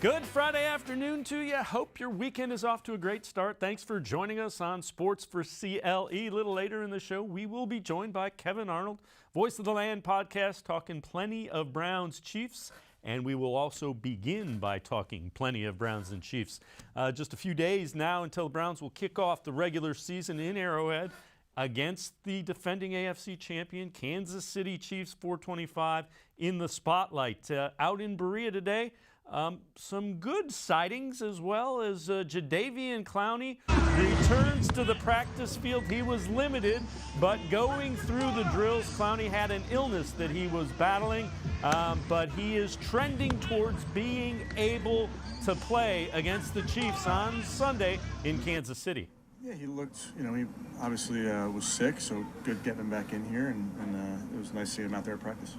Good Friday afternoon to you. Hope your weekend is off to a great start. Thanks for joining us on Sports4CLE. A little later in the show, we will be joined by Kevan Arnold, Voice of the Land podcast, talking plenty of Browns Chiefs. And we will also begin by talking plenty of Browns and Chiefs. Just a few days now until the Browns will kick off the regular season in Arrowhead against the defending AFC champion, Kansas City Chiefs, 425 in the spotlight. Out in Berea today, some good sightings as well as Jedrick Clowney returns to the practice field. He was limited, but going through the drills, Clowney had an illness that he was battling, but he is trending towards being able to play against the Chiefs on Sunday in Kansas City. Yeah, he looked, he obviously was sick, so good getting him back in here, and it was nice to see him out there at practice.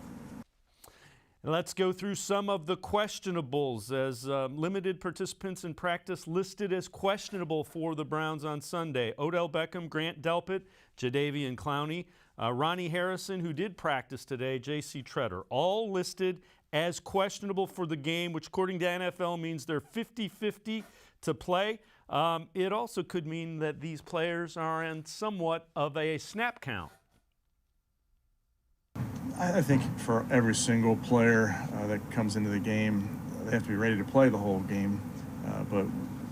Let's go through some of the questionables as limited participants in practice listed as questionable for the Browns on Sunday. Odell Beckham, Grant Delpit, Jedrick Clowney, Ronnie Harrison, who did practice today, J.C. Tretter, all listed as questionable for the game, which according to NFL means they're 50-50 to play. It also could mean that these players are in somewhat of a snap count. I think for every single player that comes into the game, they have to be ready to play the whole game. But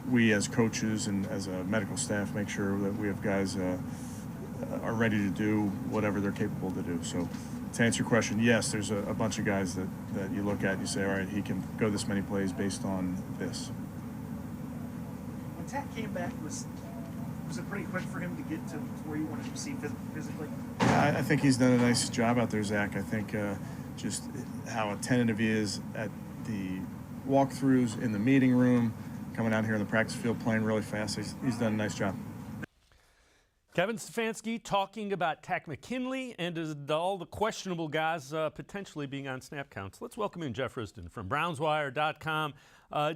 we as coaches and as a medical staff make sure that we have guys are ready to do whatever they're capable to do. So to answer your question, yes, there's a bunch of guys that you look at and you say, all right, he can go this many plays based on this. When Tat came back, was it pretty quick for him to get to where you wanted to see physically? I think he's done a nice job out there, Zach. I think just how attentive he is at the walkthroughs in the meeting room, coming out here in the practice field, playing really fast. He's done a nice job. Kevin Stefanski talking about Takk McKinley and all the questionable guys potentially being on snap counts. Let's welcome in Jeff Risdon from BrownsWire.com.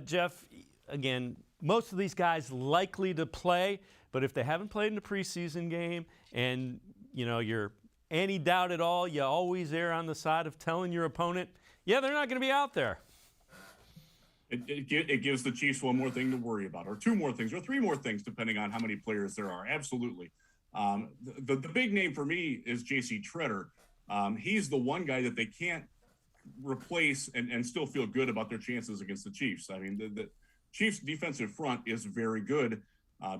Jeff, again, most of these guys likely to play, but if they haven't played in a preseason game and you're any doubt at all, you always err on the side of telling your opponent, yeah, they're not going to be out there. It gives the Chiefs one more thing to worry about, or two more things, or three more things, depending on how many players there are. Absolutely. The big name for me is J.C. Tretter. He's the one guy that they can't replace and still feel good about their chances against the Chiefs. I mean, the Chiefs' defensive front is very good.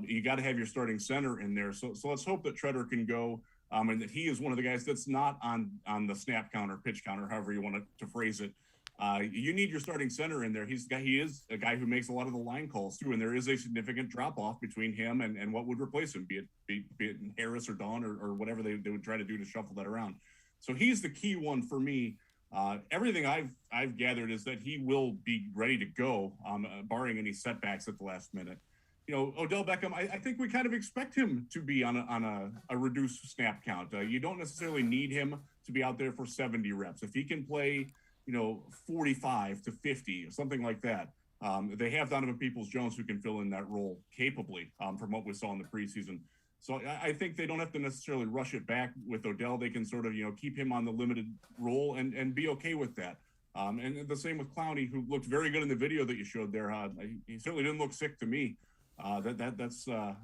You got to have your starting center in there. So let's hope that Tretter can go, and that he is one of the guys that's not on the snap count or pitch count, or however you want to phrase it. You need your starting center in there. He is a guy who makes a lot of the line calls too, and there is a significant drop off between him and what would replace him, be it Harris or Dawn or whatever they would try to do to shuffle that around. So he's the key one for me. Everything I've gathered is that he will be ready to go, barring any setbacks at the last minute. Odell Beckham, I think we kind of expect him to be on a reduced snap count. You don't necessarily need him to be out there for 70 reps. If he can play, 45 to 50 or something like that, they have Donovan Peoples-Jones who can fill in that role capably from what we saw in the preseason. So I think they don't have to necessarily rush it back with Odell. They can sort of, keep him on the limited role and be okay with that. And the same with Clowney, who looked very good in the video that you showed there. He certainly didn't look sick to me. That's a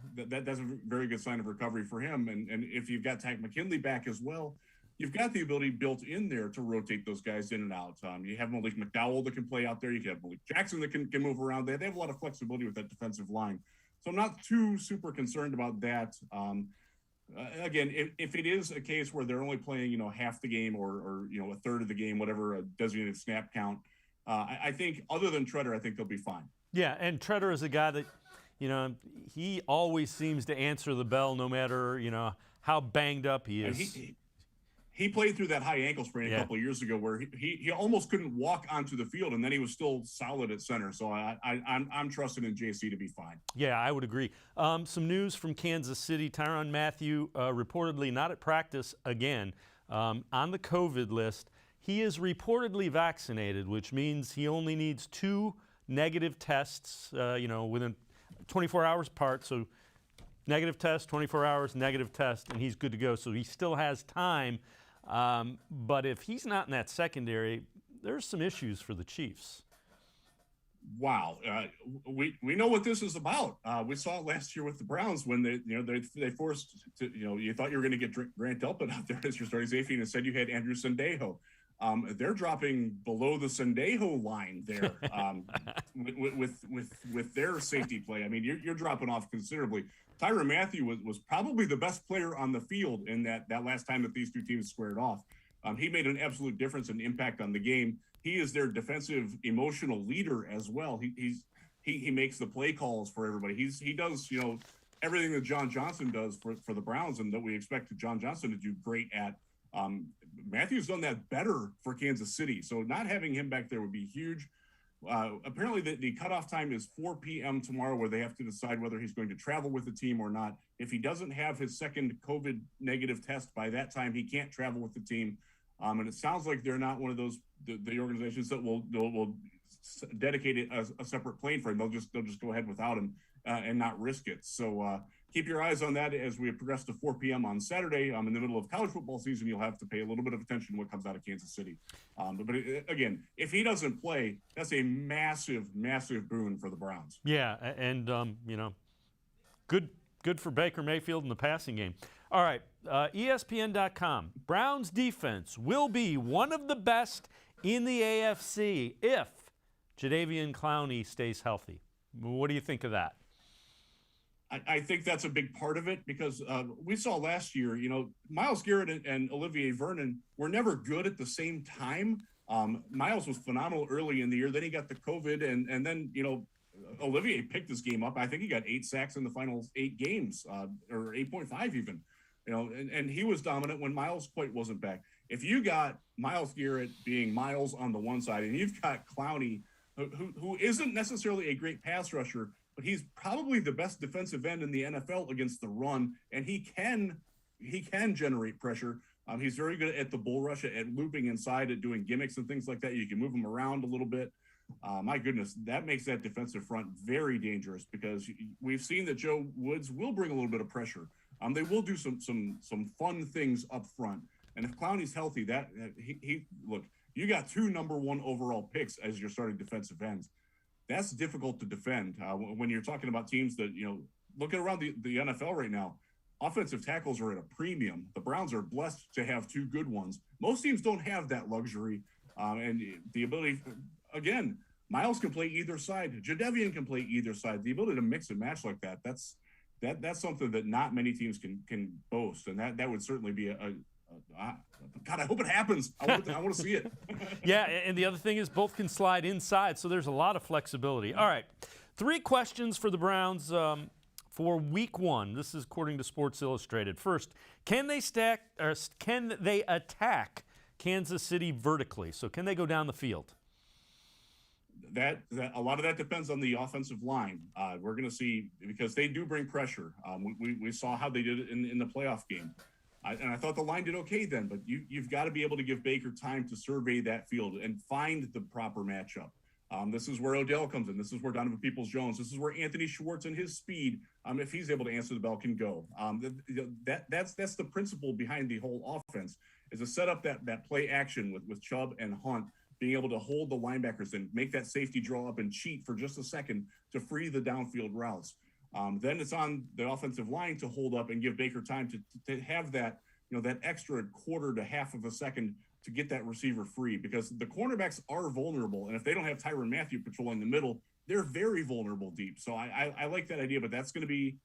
very good sign of recovery for him. And if you've got Takk McKinley back as well, you've got the ability built in there to rotate those guys in and out. You have Malik McDowell that can play out there. You can have Malik Jackson that can move around. They have a lot of flexibility with that defensive line. So I'm not too super concerned about that. Again, if it is a case where they're only playing, half the game or a third of the game, whatever a designated snap count, I think other than Tretter, I think they'll be fine. Yeah, and Tretter is a guy that, he always seems to answer the bell no matter, how banged up he is. He played through that high ankle sprain a couple of years ago where he almost couldn't walk onto the field, and then he was still solid at center. So I'm trusting in JC to be fine. Yeah, I would agree. Some news from Kansas City. Tyrann Mathieu reportedly not at practice again on the COVID list. He is reportedly vaccinated, which means he only needs 2 negative tests, within 24 hours apart. So negative test, 24 hours, negative test, and he's good to go. So he still has time. But if he's not in that secondary, there's some issues for the Chiefs. Wow, we know what this is about. We saw it last year with the Browns when they forced to, you thought you were going to get Grant Delpit out there as your starting safety, and instead you had Andrew Sendejo. They're dropping below the Sendejo line there with their safety play. I mean, you're dropping off considerably. Tyrann Mathieu was probably the best player on the field in that last time that these two teams squared off. He made an absolute difference and impact on the game. He is their defensive emotional leader as well. He makes the play calls for everybody. He does everything that John Johnson does for the Browns, and that we expect John Johnson to do great at. Matthew's done that better for Kansas City, so not having him back there would be huge. Apparently, the cutoff time is 4 p.m. tomorrow, where they have to decide whether he's going to travel with the team or not. If he doesn't have his second COVID negative test by that time, he can't travel with the team. And it sounds like they're not one of those the organizations that will dedicate a separate plane for him. They'll just go ahead without him and not risk it. So keep your eyes on that as we progress to 4 p.m. on Saturday. In the middle of college football season, you'll have to pay a little bit of attention to what comes out of Kansas City. But again, if he doesn't play, that's a massive, massive boon for the Browns. Yeah, and good for Baker Mayfield in the passing game. All right, ESPN.com. Browns defense will be one of the best in the AFC if Jadeveon Clowney stays healthy. What do you think of that? I think that's a big part of it, because we saw last year, Myles Garrett and Olivier Vernon were never good at the same time. Myles was phenomenal early in the year. Then he got the COVID, and then, Olivier picked this game up. I think he got 8 sacks in the final 8 games, or 8.5 even. And he was dominant when Myles quite wasn't back. If you got Myles Garrett being Myles on the one side, and you've got Clowney, who isn't necessarily a great pass rusher, but he's probably the best defensive end in the NFL against the run, and he can generate pressure. He's very good at the bull rush, at looping inside, at doing gimmicks and things like that. You can move him around a little bit. My goodness, that makes that defensive front very dangerous, because we've seen that Joe Woods will bring a little bit of pressure. They will do some fun things up front. And if Clowney's healthy, look, you got 2 number 1 overall picks as your starting defensive ends. That's difficult to defend when you're talking about teams that, looking around the NFL right now, offensive tackles are at a premium. The Browns are blessed to have 2 good ones. Most teams don't have that luxury. And the ability, again, Myles can play either side. Jadeveon can play either side. The ability to mix and match like that's something that not many teams can boast. And that would certainly be God, I hope it happens. I want to see it. Yeah, and the other thing is both can slide inside, so there's a lot of flexibility. All right, 3 questions for the Browns for Week 1. This is according to Sports Illustrated. First, can they attack Kansas City vertically? So can they go down the field? That a lot of that depends on the offensive line. We're going to see, because they do bring pressure. We saw how they did it in the playoff game. And I thought the line did okay then, but you've got to be able to give Baker time to survey that field and find the proper matchup. This is where Odell comes in. This is where Donovan Peoples-Jones. This is where Anthony Schwartz and his speed, if he's able to answer the bell, can go. That's the principle behind the whole offense, is to set up that play action with Chubb and Hunt, being able to hold the linebackers and make that safety draw up and cheat for just a second to free the downfield routes. Then it's on the offensive line to hold up and give Baker time to have that, that extra quarter to half of a second to get that receiver free, because the cornerbacks are vulnerable. And if they don't have Tyrann Mathieu patrolling the middle, they're very vulnerable deep. So I like that idea, but that's going to be,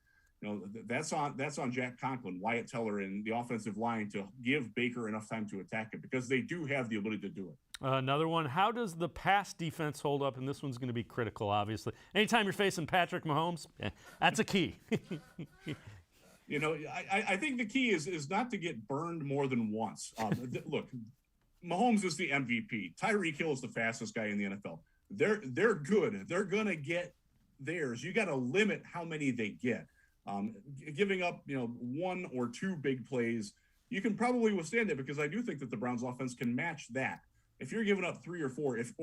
that's on Jack Conklin, Wyatt Teller, and the offensive line to give Baker enough time to attack it, because they do have the ability to do it. Another one, how does the pass defense hold up? And this one's going to be critical, obviously. Anytime you're facing Patrick Mahomes, that's a key. I think the key is not to get burned more than once. Look, Mahomes is the MVP. Tyreek Hill is the fastest guy in the NFL. They're good. They're going to get theirs. You got to limit how many they get. Giving up, 1 or 2 big plays, you can probably withstand it, because I do think that the Browns offense can match that. If you're giving up 3 or 4, if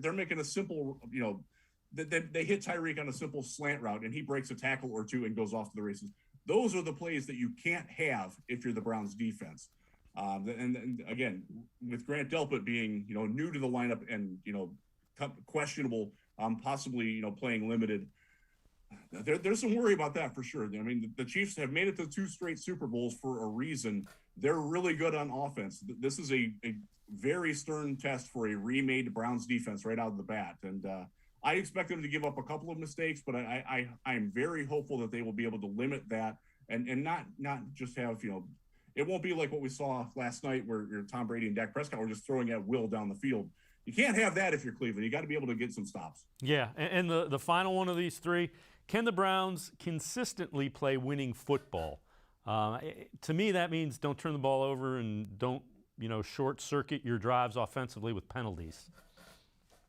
they're making a simple, they hit Tyreek on a simple slant route and he breaks a tackle or 2 and goes off to the races, those are the plays that you can't have if you're the Browns defense. And again, with Grant Delpit being, new to the lineup and, questionable possibly, playing limited. There's some worry about that for sure. I mean, the Chiefs have made it to 2 straight Super Bowls for a reason. They're really good on offense. This is a very stern test for a remade Browns defense right out of the bat. And I expect them to give up a couple of mistakes, but I'm very hopeful that they will be able to limit that and not just have, it won't be like what we saw last night where Tom Brady and Dak Prescott were just throwing at will down the field. You can't have that if you're Cleveland. You got to be able to get some stops. Yeah, and the final one of these 3, can the Browns consistently play winning football? To me, that means don't turn the ball over and don't, short circuit your drives offensively with penalties.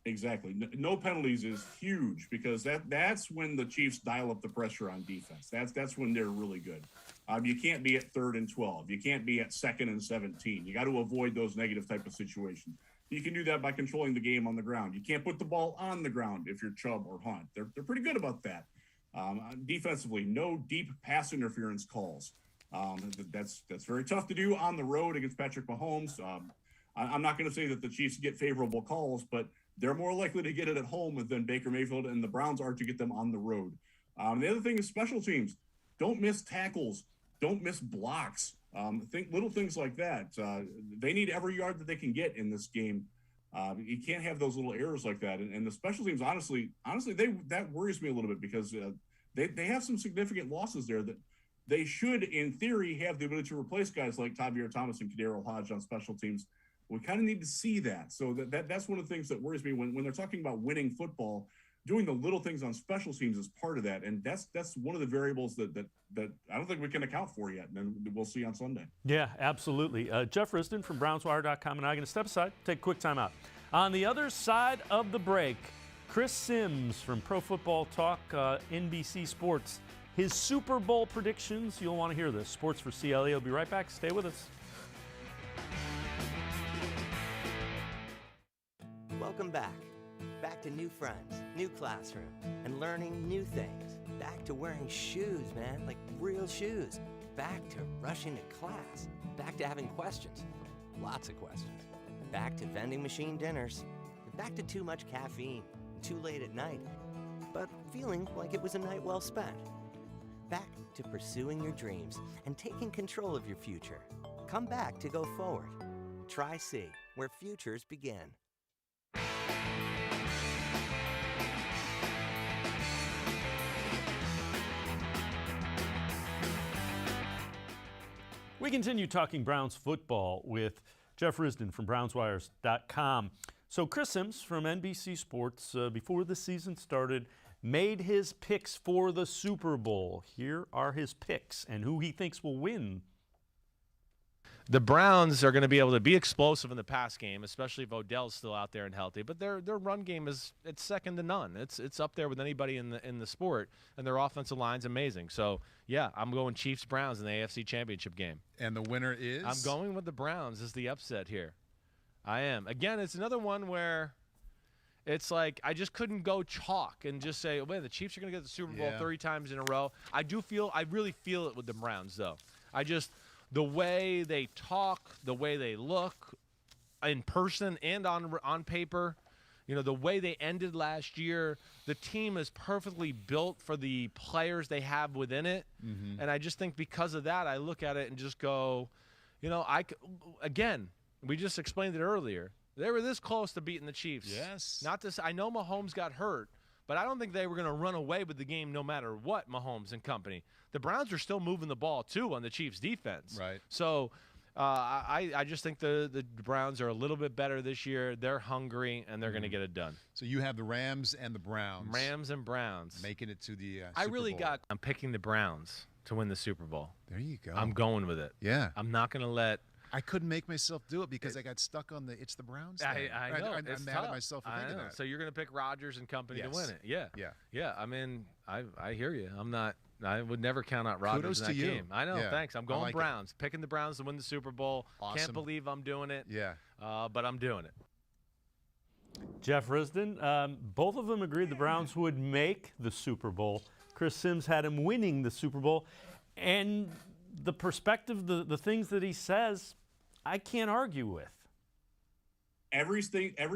Exactly. No penalties is huge because that's when the Chiefs dial up the pressure on defense. That's when they're really good. You can't be at 3rd and 12. You can't be at 2nd and 17. You got to avoid those negative type of situations. You can do that by controlling the game on the ground. You can't put the ball on the ground if you're Chubb or Hunt. They're pretty good about that. Defensively, no deep pass interference calls. That's very tough to do on the road against Patrick Mahomes. I'm not going to say that the Chiefs get favorable calls, but they're more likely to get it at home than Baker Mayfield and the Browns are to get them on the road. The other thing is special teams. Don't miss tackles. Don't miss blocks. Think little things like that. They need every yard that they can get in this game. You can't have those little errors like that. And the special teams, honestly, that worries me a little bit because they have some significant losses there that they should, in theory, have the ability to replace guys like Tavierre Thomas and Kadarius Hodge on special teams. We kind of need to see that. So that's one of the things that worries me when they're talking about winning football. Doing the little things on special teams is part of that, and that's one of the variables that I don't think we can account for yet, and we'll see on Sunday. Yeah, absolutely. Jeff Risdon from BrownsWire.com and I are going to step aside, take a quick timeout. On the other side of the break, Chris Sims from Pro Football Talk, NBC Sports. His Super Bowl predictions. You'll want to hear this. Sports4CLE. He'll be right back. Stay with us. Welcome back. Back to new friends, new classroom, and learning new things. Back to wearing shoes, man, like real shoes. Back to rushing to class. Back to having questions. Lots of questions. Back to vending machine dinners. Back to too much caffeine, too late at night, but feeling like it was a night well spent. Back to pursuing your dreams and taking control of your future. Come back to go forward. Try C, where futures begin. We continue talking Browns football with Jeff Risdon from BrownsWires.com. So Chris Sims from NBC Sports, before the season started, made his picks for the Super Bowl. Here are his picks and who he thinks will win. The Browns are going to be able to be explosive in the pass game, especially if Odell's still out there and healthy. But their run game it's second to none. It's up there with anybody in the sport, and their offensive line's amazing. So yeah, I'm going Chiefs Browns in the AFC Championship game. And the winner is? I'm going with the Browns as the upset here. I am. Again, it's another one where it's like I just couldn't go chalk and just say, oh, man, the Chiefs are going to get the Super Bowl 30 times in a row. I really feel it with the Browns, though. The way they talk, the way they look in person and on paper, the way they ended last year, the team is perfectly built for the players they have within it. Mm-hmm. And I just think because of that, I look at it and just go, again, we just explained it earlier. They were this close to beating the Chiefs. Yes. I know Mahomes got hurt, but I don't think they were going to run away with the game no matter what, Mahomes and company. The Browns are still moving the ball, too, on the Chiefs' defense. Right. So I just think the Browns are a little bit better this year. They're hungry, and they're going to get it done. So you have the Rams and the Browns. Rams and Browns. Making it to the Super Bowl. I'm picking the Browns to win the Super Bowl. There you go. I'm going with it. Yeah. I'm not going to let – I couldn't make myself do it because I got stuck on it's the Browns thing. I know. I'm mad at myself for thinking that. So you're going to pick Rodgers and company to win it. Yeah. Yeah. I mean, I hear you. I would never count out Rodgers in that game. I know. Yeah. Thanks. I'm going Browns. Picking the Browns to win the Super Bowl. Awesome. Can't believe I'm doing it. Yeah. But I'm doing it. Jeff Risdon, both of them agreed the Browns would make the Super Bowl. Chris Sims had him winning the Super Bowl. And the perspective, the things that he says, I can't argue with. every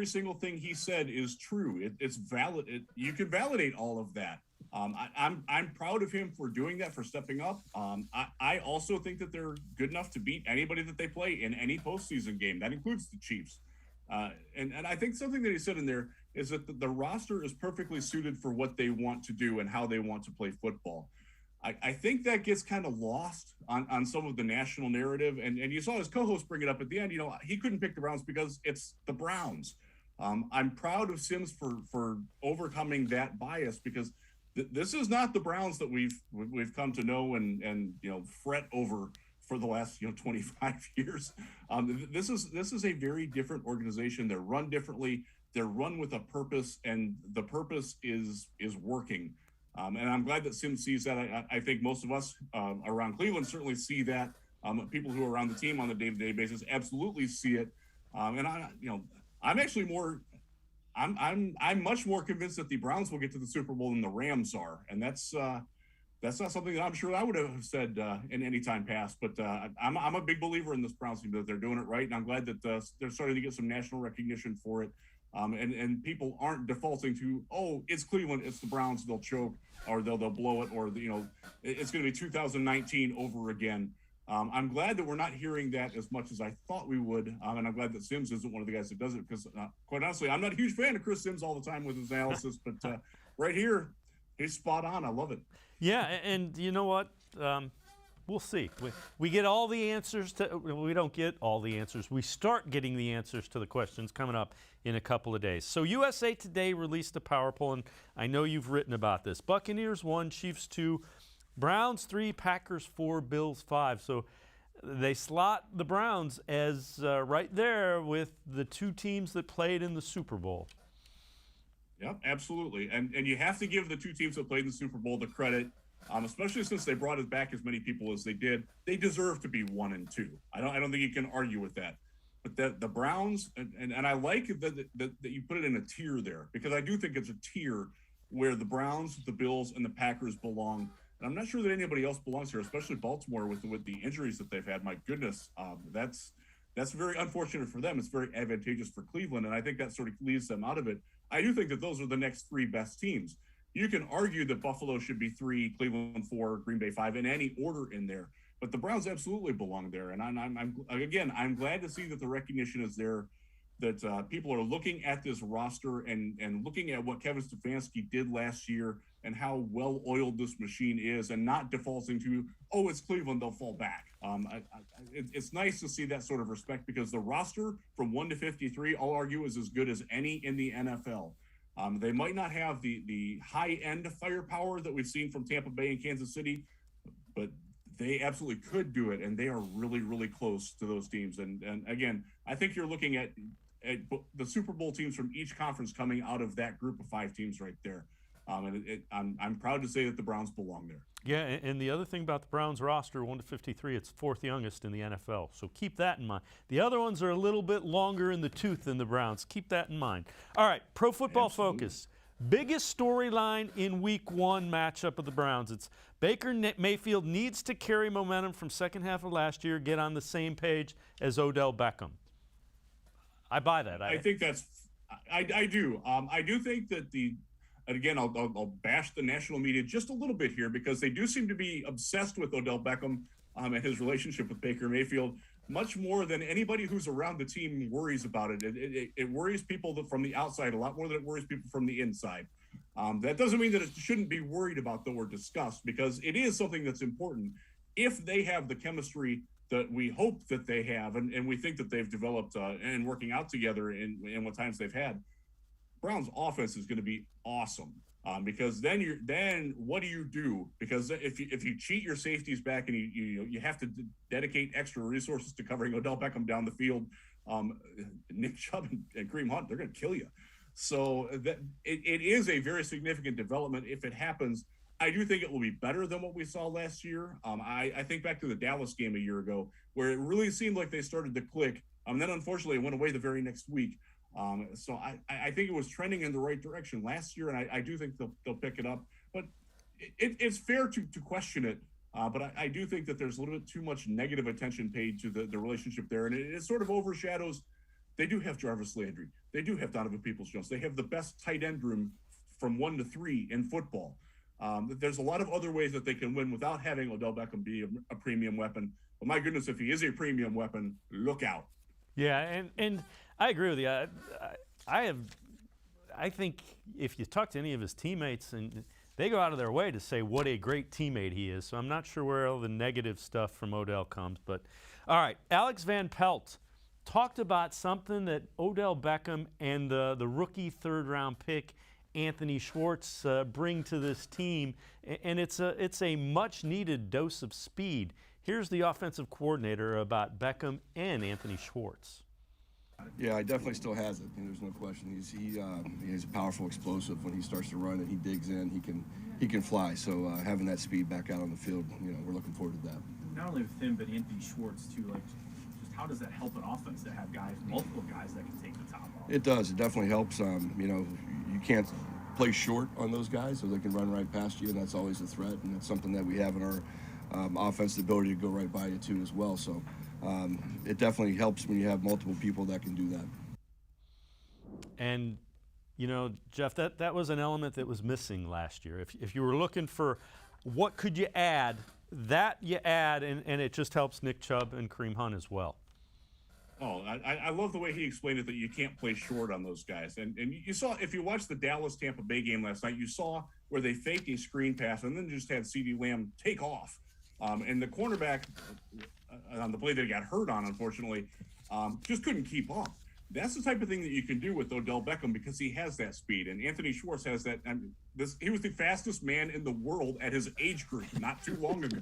single thing he said is true. It's valid. You can validate all of that. I'm proud of him for doing that, for stepping up. I also think that they're good enough to beat anybody that they play in any postseason game. That includes the Chiefs. And I think something that he said in there is that the roster is perfectly suited for what they want to do and how they want to play football. I think that gets kind of lost on some of the national narrative. And you saw his co-host bring it up at the end. You know, he couldn't pick the Browns because it's the Browns. I'm proud of Sims for overcoming that bias, because this is not the Browns that we've come to know and you know, fret over for the last 25 years. This is a very different organization. They're run differently. They're run with a purpose, and the purpose is working. And I'm glad that Sims sees that. I think most of us around Cleveland certainly see that. People who are around the team on the day-to-day basis absolutely see it. And I'm actually more. I'm much more convinced that the Browns will get to the Super Bowl than the Rams are, and that's not something that I'm sure I would have said in any time past. But I'm a big believer in this Browns team, that they're doing it right, and I'm glad that they're starting to get some national recognition for it. And people aren't defaulting to, oh, it's Cleveland, it's the Browns, they'll choke, or they'll blow it, or it's going to be 2019 over again. I'm glad that we're not hearing that as much as I thought we would, and I'm glad that Sims isn't one of the guys that does it, because quite honestly, I'm not a huge fan of Chris Sims all the time with his analysis, but right here, he's spot on. I love it. Yeah, and you know what? We'll see. We get all the answers to. We don't get all the answers. We start getting the answers to the questions coming up in a couple of days. So USA Today released a power poll, and I know you've written about this. Buccaneers 1, Chiefs 2, Browns 3, Packers 4, Bills 5. So they slot the Browns as right there with the two teams that played in the Super Bowl. Yep, absolutely. And you have to give the two teams that played in the Super Bowl the credit. Especially since they brought us back as many people as they did. They deserve to be 1 and 2. I don't think you can argue with that. But the Browns, and I like that you put it in a tier there, because I do think it's a tier where the Browns, the Bills, and the Packers belong. And I'm not sure that anybody else belongs here, especially Baltimore with the injuries that they've had. My goodness, that's very unfortunate for them. It's very advantageous for Cleveland, and I think that sort of leaves them out of it. I do think that those are the next 3 best teams. You can argue that Buffalo should be 3, Cleveland 4, Green Bay 5, in any order in there. But the Browns absolutely belong there. And I'm glad to see that the recognition is there, that people are looking at this roster and looking at what Kevin Stefanski did last year and how well-oiled this machine is, and not defaulting to, oh, it's Cleveland, they'll fall back. It's nice to see that sort of respect, because the roster from 1 to 53, I'll argue, is as good as any in the NFL. They might not have the high-end firepower that we've seen from Tampa Bay and Kansas City, but they absolutely could do it, and they are really, really close to those teams. And again, I think you're looking at the Super Bowl teams from each conference coming out of that group of 5 teams right there. I'm proud to say that the Browns belong there. Yeah, and the other thing about the Browns roster, 1 to 53, it's 4th youngest in the NFL. So keep that in mind. The other ones are a little bit longer in the tooth than the Browns. Keep that in mind. All right, Pro Football Focus. Biggest storyline in Week 1 matchup of the Browns. It's Baker Mayfield needs to carry momentum from second half of last year, get on the same page as Odell Beckham. I buy that. I think that's – I do. I do think that and again, I'll bash the national media just a little bit here, because they do seem to be obsessed with Odell Beckham and his relationship with Baker Mayfield, much more than anybody who's around the team worries about it. It worries people from the outside a lot more than it worries people from the inside. That doesn't mean that it shouldn't be worried about, though, or discussed, because it is something that's important. If they have the chemistry that we hope that they have, and we think that they've developed and working out together in what times they've had, Browns offense is going to be awesome, because then what do you do? Because if you cheat your safeties back and you have to dedicate extra resources to covering Odell Beckham down the field, Nick Chubb and Kareem Hunt, they're going to kill you. So that it is a very significant development if it happens. I do think it will be better than what we saw last year. I think back to the Dallas game a year ago, where it really seemed like they started to click. Then unfortunately it went away the very next week. So I think it was trending in the right direction last year, and I do think they'll pick it up. But it's fair to question it. But I do think that there's a little bit too much negative attention paid to the relationship there, and it sort of overshadows They do have Jarvis Landry. They do have Donovan Peoples-Jones. They have the best tight end room from 1 to 3 in football. There's a lot of other ways that they can win without having Odell Beckham be a premium weapon. But my goodness, if he is a premium weapon, look out. Yeah, and I agree with you. I think if you talk to any of his teammates, and they go out of their way to say what a great teammate he is. So I'm not sure where all the negative stuff from Odell comes. But all right, Alex Van Pelt talked about something that Odell Beckham and the rookie third-round pick Anthony Schwartz bring to this team, and it's a much-needed dose of speed. Here's the offensive coordinator about Beckham and Anthony Schwartz. Yeah, he definitely still has it. There's no question. He's a powerful explosive. When he starts to run and he digs in, he can fly. So having that speed back out on the field, we're looking forward to that. Not only with him, but Anthony Schwartz too. Like, just how does that help an offense to have multiple guys that can take the top off? It does. It definitely helps. You can't play short on those guys, so they can run right past you, and that's always a threat. And that's something that we have in our offense, the ability to go right by you too as well. So. It definitely helps when you have multiple people that can do that. And, Jeff, that was an element that was missing last year. If you were looking for what could you add, that you add, and it just helps Nick Chubb and Kareem Hunt as well. Oh, I love the way he explained it, that you can't play short on those guys. And you saw, if you watched the Dallas-Tampa Bay game last night, you saw where they faked a screen pass and then just had CeeDee Lamb take off. And the cornerback on the play that he got hurt on, unfortunately, just couldn't keep up. That's the type of thing that you can do with Odell Beckham because he has that speed. And Anthony Schwartz has that. He was the fastest man in the world at his age group not too long ago.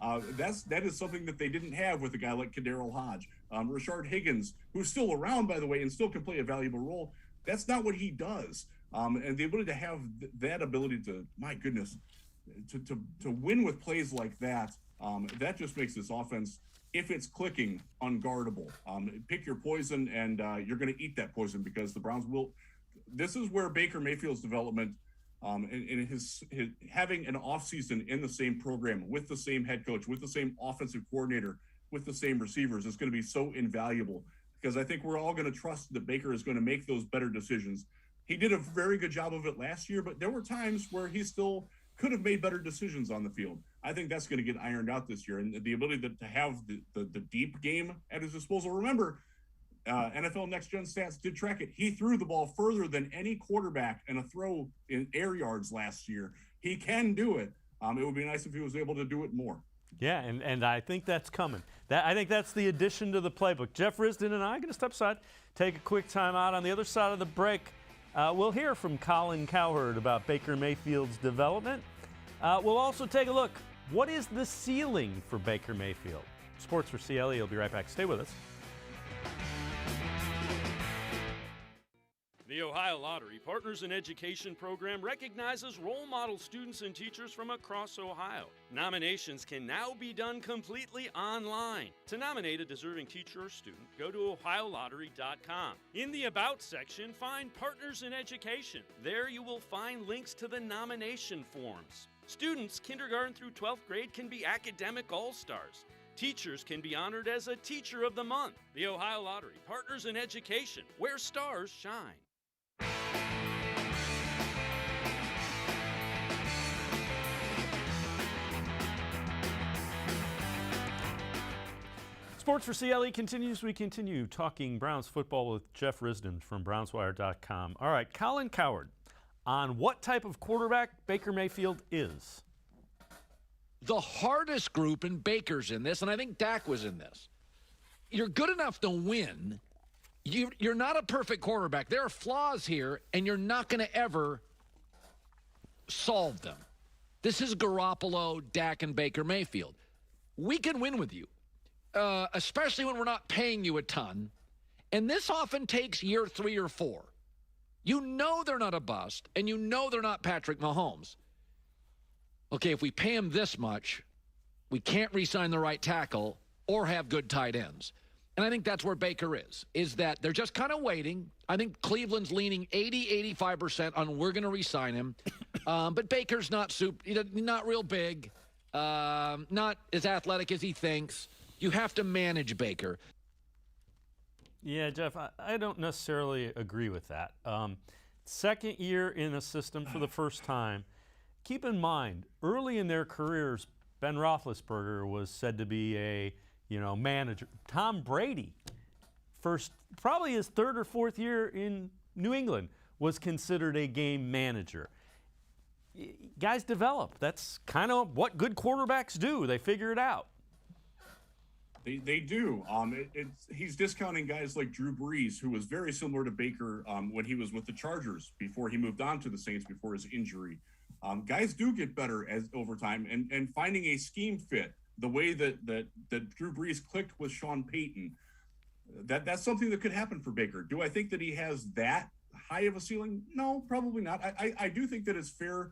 That is something that they didn't have with a guy like Kaderil Hodge. Rashard Higgins, who's still around, by the way, and still can play a valuable role. That's not what he does. And the ability to have that ability to, my goodness, to win with plays like that, that just makes this offense, if it's clicking, unguardable. Pick your poison, and you're going to eat that poison because the Browns will. This is where Baker Mayfield's development and his having an offseason in the same program with the same head coach, with the same offensive coordinator, with the same receivers is going to be so invaluable because I think we're all going to trust that Baker is going to make those better decisions. He did a very good job of it last year, but there were times where he still could have made better decisions on the field. I think that's going to get ironed out this year. And the ability to have the deep game at his disposal. Remember, NFL Next Gen Stats did track it. He threw the ball further than any quarterback in a throw in air yards last year. He can do it. It would be nice if he was able to do it more. Yeah, and I think that's coming. I think that's the addition to the playbook. Jeff Risdon and I are going to step aside, take a quick time out. On the other side of the break, we'll hear from Colin Cowherd about Baker Mayfield's development. We'll also take a look. What is the ceiling for Baker Mayfield? Sports for CLE. We'll be right back. Stay with us. The Ohio Lottery Partners in Education program recognizes role model students and teachers from across Ohio. Nominations can now be done completely online. To nominate a deserving teacher or student, go to ohiolottery.com. In the About section, find Partners in Education. There you will find links to the nomination forms. Students kindergarten through 12th grade can be academic all-stars. Teachers can be honored as a Teacher of the Month. The Ohio Lottery Partners in Education, where stars shine. Sports for CLE continues. We continue talking Browns football with Jeff Risdon from BrownsWire.com. All right, Colin Cowherd on what type of quarterback Baker Mayfield is. The hardest group, and Baker's in this, and I think Dak was in this. You're good enough to win. You're not a perfect quarterback. There are flaws here, and you're not going to ever solve them. This is Garoppolo, Dak, and Baker Mayfield. We can win with you, especially when we're not paying you a ton. And this often takes year 3 or 4. You know they're not a bust, and you know they're not Patrick Mahomes. Okay, if we pay him this much, we can't re-sign the right tackle or have good tight ends. And I think that's where Baker is that they're just kind of waiting. I think Cleveland's leaning 80-85% on we're going to re-sign him. But Baker's not real big, not as athletic as he thinks. You have to manage Baker. Yeah, Jeff, I don't necessarily agree with that. Second year in a system for the first time. Keep in mind, early in their careers, Ben Roethlisberger was said to be a manager. Tom Brady, probably his third or fourth year in New England, was considered a game manager. Guys develop. That's kind of what good quarterbacks do. They figure it out. They do. He's discounting guys like Drew Brees, who was very similar to Baker when he was with the Chargers before he moved on to the Saints before his injury. Guys do get better over time, and finding a scheme fit the way that Drew Brees clicked with Sean Payton. That's something that could happen for Baker. Do I think that he has that high of a ceiling? No, probably not. I do think that it's fair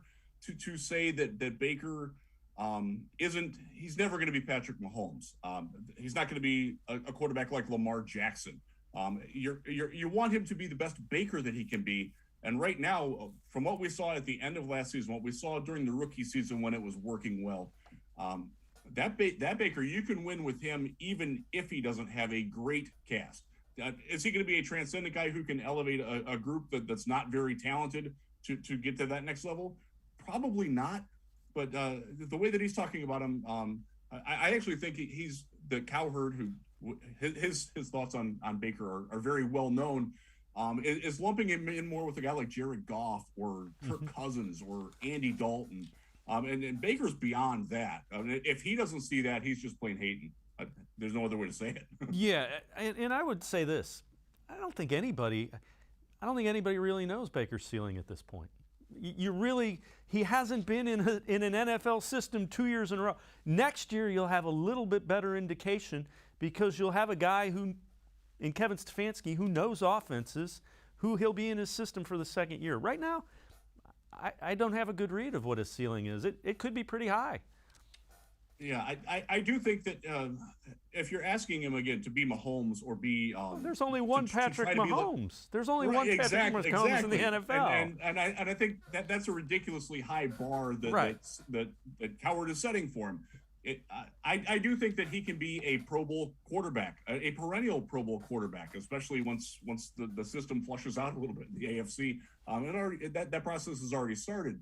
to say that Baker he's never going to be Patrick Mahomes. He's not going to be a quarterback like Lamar Jackson. You want him to be the best Baker that he can be. And right now, from what we saw at the end of last season, what we saw during the rookie season when it was working well, that Baker, you can win with him even if he doesn't have a great cast. Is he going to be a transcendent guy who can elevate a group that's not very talented to get to that next level? Probably not. But the way that he's talking about him, I actually think he's the cowherd who his thoughts on Baker are very well known. Is lumping him in more with a guy like Jared Goff or Kirk Cousins or Andy Dalton. And Baker's beyond that. If he doesn't see that, he's just plain hating. There's no other way to say it. Yeah, and I would say this. I don't think anybody really knows Baker's ceiling at this point. He hasn't been in an NFL system 2 years in a row. Next year, you'll have a little bit better indication because you'll have a guy in Kevin Stefanski, who knows offenses, who he'll be in his system for the second year. Right now, I don't have a good read of what his ceiling is. It could be pretty high. Yeah, I do think that if you're asking him again to be Mahomes or be there's only one Patrick Mahomes. There's only one Patrick Mahomes in the NFL, and I think that's a ridiculously high bar that Cowherd is setting for him. I do think that he can be a Pro Bowl quarterback, a perennial Pro Bowl quarterback, especially once the system flushes out a little bit in the AFC. That process has already started.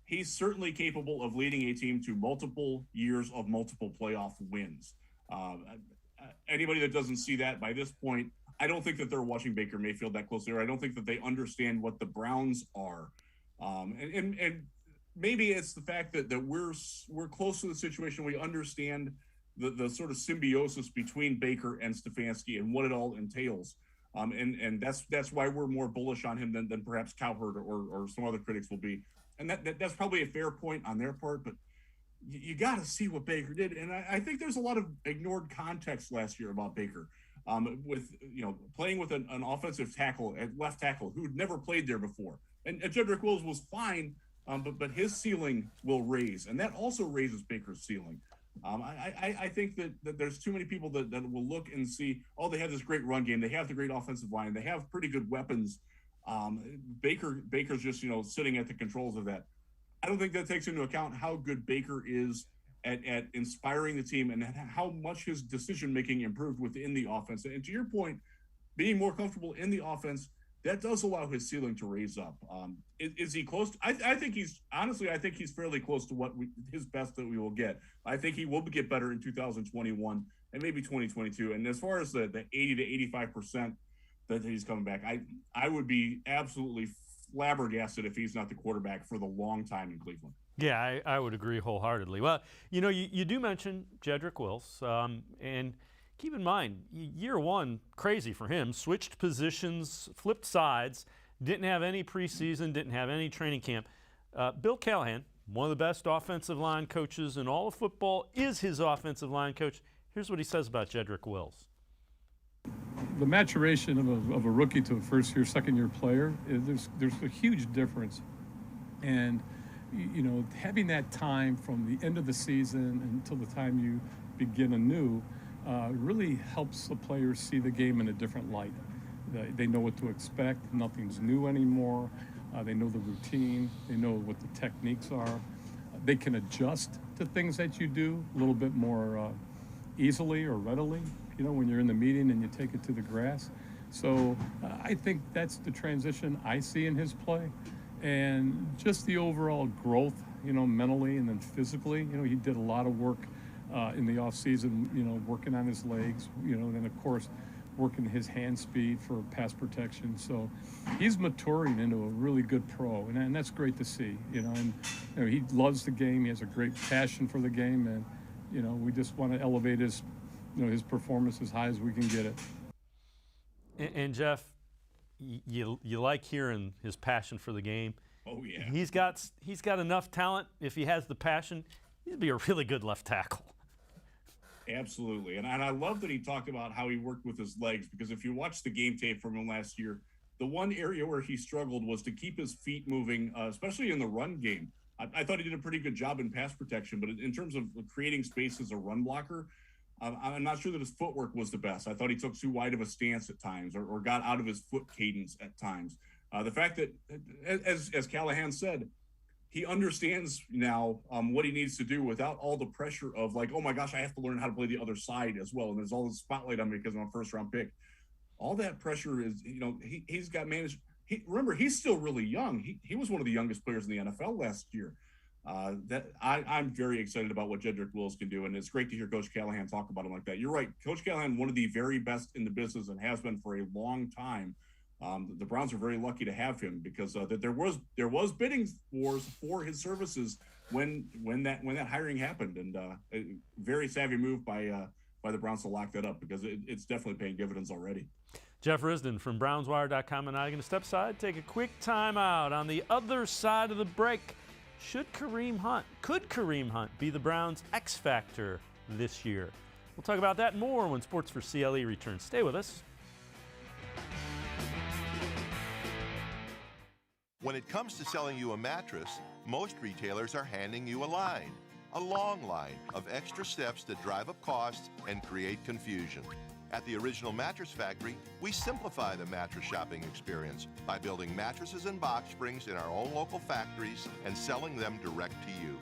He's certainly capable of leading a team to multiple years of multiple playoff wins. Anybody that doesn't see that by this point, I don't think that they're watching Baker Mayfield that closely, or I don't think that they understand what the Browns are. And maybe it's the fact that we're close to the situation. We understand the sort of symbiosis between Baker and Stefanski and what it all entails. And that's why we're more bullish on him than perhaps Cowherd or some other critics will be. And that's probably a fair point on their part, but you got to see what Baker did. And I think there's a lot of ignored context last year about Baker, with playing with an offensive tackle at left tackle who'd never played there before. And Jedrick Wills was fine, but his ceiling will raise, and that also raises Baker's ceiling. I think that there's too many people that will look and see, they have this great run game, they have the great offensive line, they have pretty good weapons. Baker's just sitting at the controls of that. I don't think that takes into account how good Baker is at inspiring the team and how much his decision making improved within the offense. And to your point, being more comfortable in the offense, that does allow his ceiling to raise up. Is he close? I think he's fairly close to his best that we will get. I think he will get better in 2021 and maybe 2022. And as far as the 80 to 85% that he's coming back, I would be absolutely flabbergasted if he's not the quarterback for the long time in Cleveland. Yeah, I would agree wholeheartedly. Well, you do mention Jedrick Wills, and keep in mind, year one, crazy for him, switched positions, flipped sides, didn't have any preseason, didn't have any training camp. Bill Callahan, one of the best offensive line coaches in all of football, is his offensive line coach. Here's what he says about Jedrick Wills. The maturation of a rookie to a first-year, second-year player, there's a huge difference. And, having that time from the end of the season until the time you begin anew really helps the players see the game in a different light. They know what to expect. Nothing's new anymore. They know the routine. They know what the techniques are. They can adjust to things that you do a little bit more easily or readily. when you're in the meeting and you take it to the grass. So I think that's the transition I see in his play. And just the overall growth, mentally and then physically. He did a lot of work in the offseason, working on his legs, and then, of course, working his hand speed for pass protection. So he's maturing into a really good pro, and that's great to see, and he loves the game. He has a great passion for the game, and, we just want to elevate his, his performance as high as we can get it. And Jeff, you like hearing his passion for the game. Oh, yeah. He's got enough talent. If he has the passion, he'd be a really good left tackle. Absolutely. And I love that he talked about how he worked with his legs, because if you watch the game tape from him last year, the one area where he struggled was to keep his feet moving, especially in the run game. I thought he did a pretty good job in pass protection, but in terms of creating space as a run blocker, I'm not sure that his footwork was the best. I thought he took too wide of a stance at times, or got out of his foot cadence at times. The fact that, as Callahan said, he understands now what he needs to do without all the pressure of like, oh my gosh, I have to learn how to play the other side as well. And there's all this spotlight on me because I'm a first round pick. All that pressure is, he's got managed. Remember, he's still really young. He was one of the youngest players in the NFL last year. I'm very excited about what Jedrick Wills can do. And it's great to hear Coach Callahan talk about him like that. You're right. Coach Callahan, one of the very best in the business and has been for a long time. The Browns are very lucky to have him because there was bidding wars for his services when that hiring happened, and a very savvy move by the Browns to lock that up, because it's definitely paying dividends already. Jeff Risdon from BrownsWire.com and I are going to step aside, take a quick timeout. On the other side of the break, could Kareem Hunt be the Browns' X factor this year? We'll talk about that and more when Sports4CLE returns. Stay with us. When it comes to selling you a mattress, most retailers are handing you a long line of extra steps that drive up costs and create confusion. At the Original Mattress Factory, we simplify the mattress shopping experience by building mattresses and box springs in our own local factories and selling them direct to you.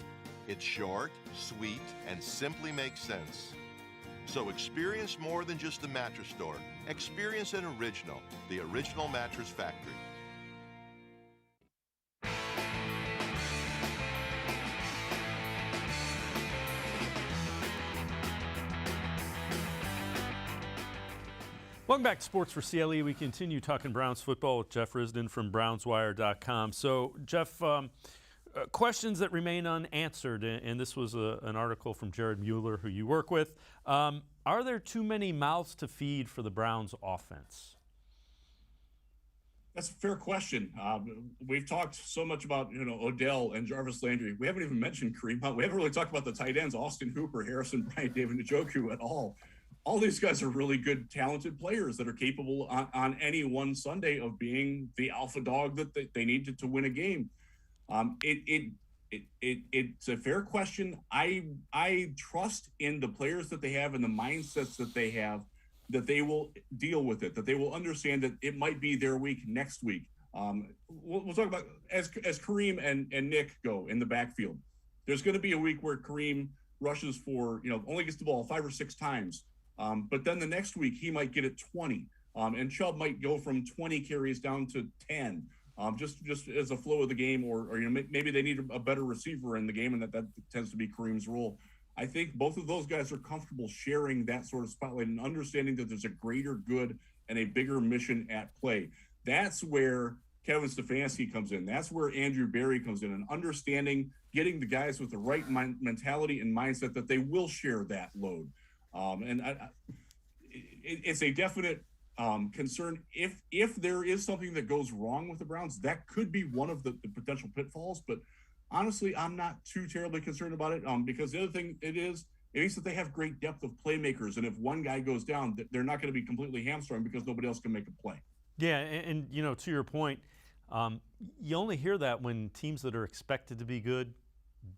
It's short, sweet, and simply makes sense. So experience more than just the mattress store. Experience an original, the Original Mattress Factory. Welcome back to Sports4CLE. We continue talking Browns football with Jeff Risdon from BrownsWire.com. So, Jeff, questions that remain unanswered, and this was an article from Jared Mueller, who you work with. Are there too many mouths to feed for the Browns offense? That's a fair question. We've talked so much about Odell and Jarvis Landry. We haven't even mentioned Kareem Hunt. We haven't really talked about the tight ends, Austin Hooper, Harrison Bryant, David Njoku at all. All these guys are really good, talented players that are capable on any one Sunday of being the alpha dog that they need to win a game. It's a fair question. I trust in the players that they have and the mindsets that they have, that they will deal with it, that they will understand that it might be their week next week. We'll talk about as Kareem and Nick go in the backfield. There's going to be a week where Kareem rushes for, only gets the ball 5 or 6 times. But then the next week he might get it 20, and Chubb might go from 20 carries down to 10, just as a flow of the game, or maybe they need a better receiver in the game, and that tends to be Kareem's role. I think both of those guys are comfortable sharing that sort of spotlight and understanding that there's a greater good and a bigger mission at play. That's where Kevin Stefanski comes in. That's where Andrew Berry comes in, and understanding, getting the guys with the right mentality and mindset that they will share that load. It's a definite concern. If there is something that goes wrong with the Browns, that could be one of the potential pitfalls. But honestly, I'm not too terribly concerned about it, because the other thing it means that they have great depth of playmakers, and if one guy goes down, they're not going to be completely hamstrung because nobody else can make a play. Yeah, and to your point, you only hear that when teams that are expected to be good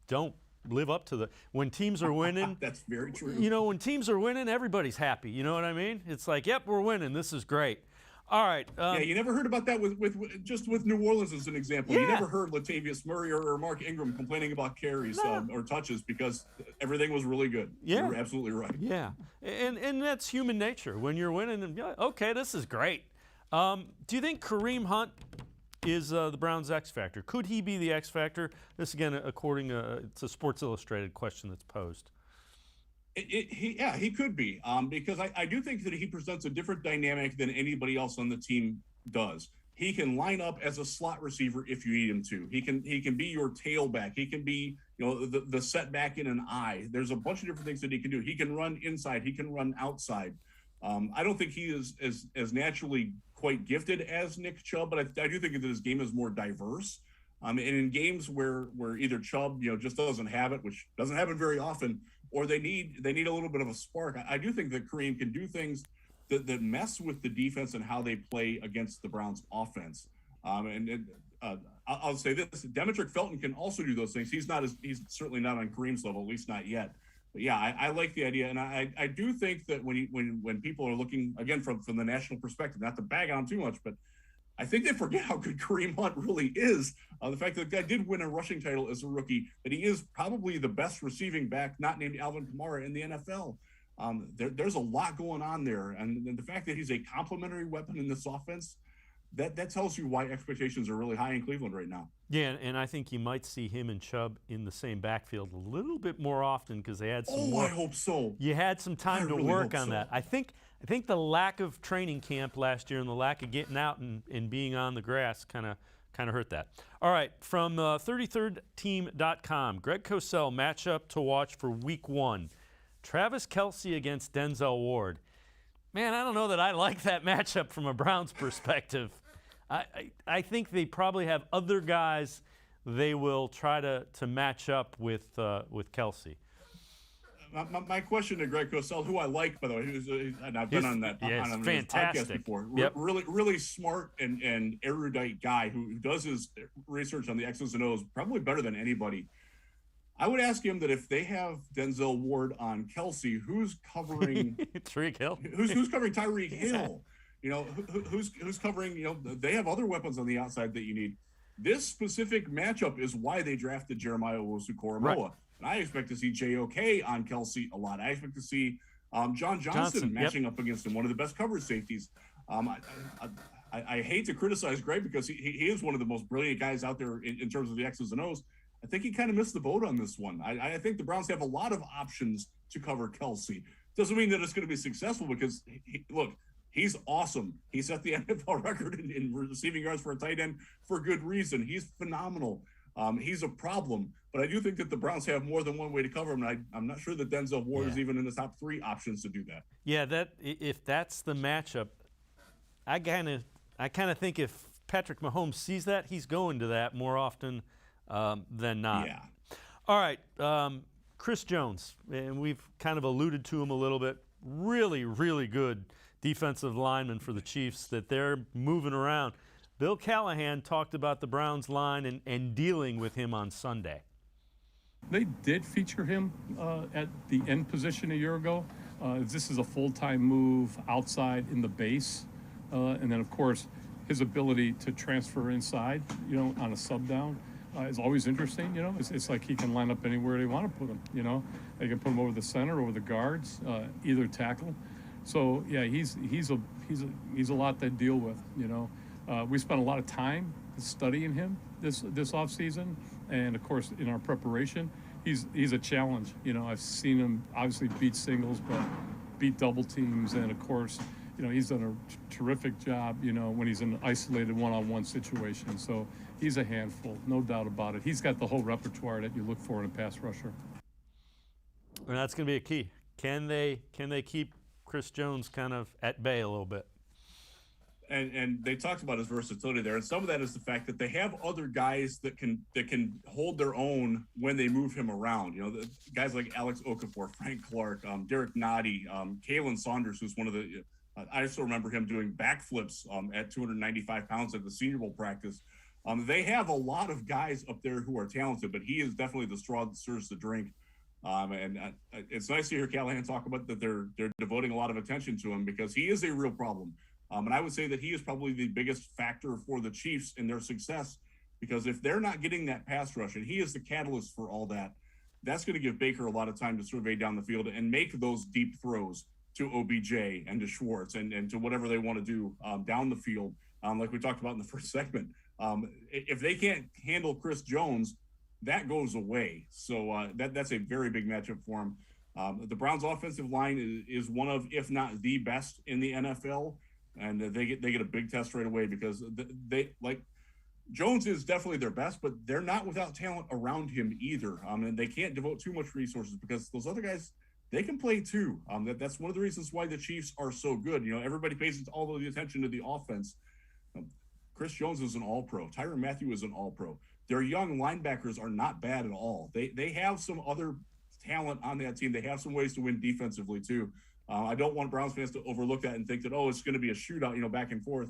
don't live up to when teams are winning. That's very true. When teams are winning, everybody's happy. You know what I mean? It's like, yep, we're winning. This is great. All right. Yeah, you never heard about that with New Orleans as an example. You never heard Latavius Murray or Mark Ingram complaining about carries or touches because everything was really good. Yeah. You're absolutely right. Yeah, and that's human nature. When you're winning, and you're like, okay, this is great. Do you think Kareem Hunt is the Browns' X factor? Could he be the X factor? This again, according to it's a Sports Illustrated question that's posed. He could be because I do think that he presents a different dynamic than anybody else on the team does. He can line up as a slot receiver if you need him to. He can be your tailback. He can be the setback in an eye. There's a bunch of different things that he can do. He can run inside. He can run outside. I don't think he is as naturally quite gifted as Nick Chubb, but I do think that his game is more diverse. And in games where either Chubb just doesn't have it, which doesn't happen very often, or they need a little bit of a spark, I do think that Kareem can do things that mess with the defense and how they play against the Browns offense. I'll say this: Demetric Felton can also do those things. He's certainly not on Kareem's level, at least not yet. But yeah, I like the idea, and I do think that when people are looking again from the national perspective, not to bag on him too much, but I think they forget how good Kareem Hunt really is. The fact that the guy did win a rushing title as a rookie, that he is probably the best receiving back, not named Alvin Kamara, in the NFL. There's a lot going on there, and the fact that he's a complementary weapon in this offense, that tells you why expectations are really high in Cleveland right now. Yeah, and I think you might see him and Chubb in the same backfield a little bit more often because they had some more. I hope so. You had some time to work on that. I think the lack of training camp last year and the lack of getting out and being on the grass kind of hurt that. All right, from 33rdteam.com, Greg Cosell matchup to watch for Week 1. Travis Kelce against Denzel Ward. Man, I don't know that I like that matchup from a Browns perspective. I think they probably have other guys they will try to match up with Kelce. My question to Greg Cosell, who I like, by the way, and I've been on that podcast before. Yep. Really smart and erudite guy who does his research on the X's and O's probably better than anybody. I would ask him that if they have Denzel Ward on Kelce, who's covering Tyreek Hill? Who's covering Tyreek Hill? Who's covering? They have other weapons on the outside that you need. This specific matchup is why they drafted Jeremiah Owusu-Koramoah. Right. And I expect to see JOK on Kelce a lot. I expect to see John Johnson matching up against him, one of the best coverage safeties. I hate to criticize Greg because he is one of the most brilliant guys out there in terms of the X's and O's. I think he kind of missed the boat on this one. I think the Browns have a lot of options to cover Kelce. Doesn't mean that it's going to be successful because, look, he's awesome. He set the NFL record in receiving yards for a tight end for good reason. He's phenomenal. He's a problem. But I do think that the Browns have more than one way to cover him, and I'm not sure that Denzel Ward is even in the top 3 options to do that. Yeah, if that's the matchup, I kind of think if Patrick Mahomes sees that, he's going to that more often than not. Yeah. All right, Chris Jones, and we've kind of alluded to him a little bit. Really, really good defensive lineman for the Chiefs that they're moving around. Bill Callahan talked about the Browns line and dealing with him on Sunday. They did feature him at the end position a year ago. This is a full-time move outside in the base. And then, of course, his ability to transfer inside, on a sub down is always interesting. It's like he can line up anywhere they want to put him. They can put him over the center, over the guards, either tackle. So yeah, he's a lot to deal with. We spent a lot of time studying him this offseason, and of course in our preparation, he's a challenge. I've seen him obviously beat singles, but beat double teams, and of course, he's done a terrific job. When he's in an isolated one-on-one situation. So he's a handful, no doubt about it. He's got the whole repertoire that you look for in a pass rusher. And that's going to be a key. Can they keep Chris Jones kind of at bay a little bit? And they talked about his versatility there, and some of that is the fact that they have other guys that can hold their own when they move him around. The guys like Alex Okafor, Frank Clark, Derek Noddy, Kalen Saunders, who's one of the. I still remember him doing backflips at 295 pounds at the Senior Bowl practice. They have a lot of guys up there who are talented, but he is definitely the straw that stirs the drink. And it's nice to hear Callahan talk about that they're devoting a lot of attention to him because he is a real problem. And I would say that he is probably the biggest factor for the Chiefs in their success, because if they're not getting that pass rush, and he is the catalyst for all that, that's going to give Baker a lot of time to survey down the field and make those deep throws to OBJ and to Schwartz and to whatever they want to do down the field, like we talked about in the first segment. If they can't handle Chris Jones, that goes away. So that's a very big matchup for him. The Browns' offensive line is one of, if not the best in the NFL, and they get a big test right away, because they Jones is definitely their best, but they're not without talent around him either. And they can't devote too much resources, because those other guys, they can play too. That's one of the reasons why the Chiefs are so good. Everybody pays all of the attention to the offense. Chris Jones is an all-pro. Tyrann Mathieu is an all-pro. Their young linebackers are not bad at all. They have some other talent on that team. They have some ways to win defensively too. I don't want Browns fans to overlook that and think that, it's going to be a shootout, back and forth.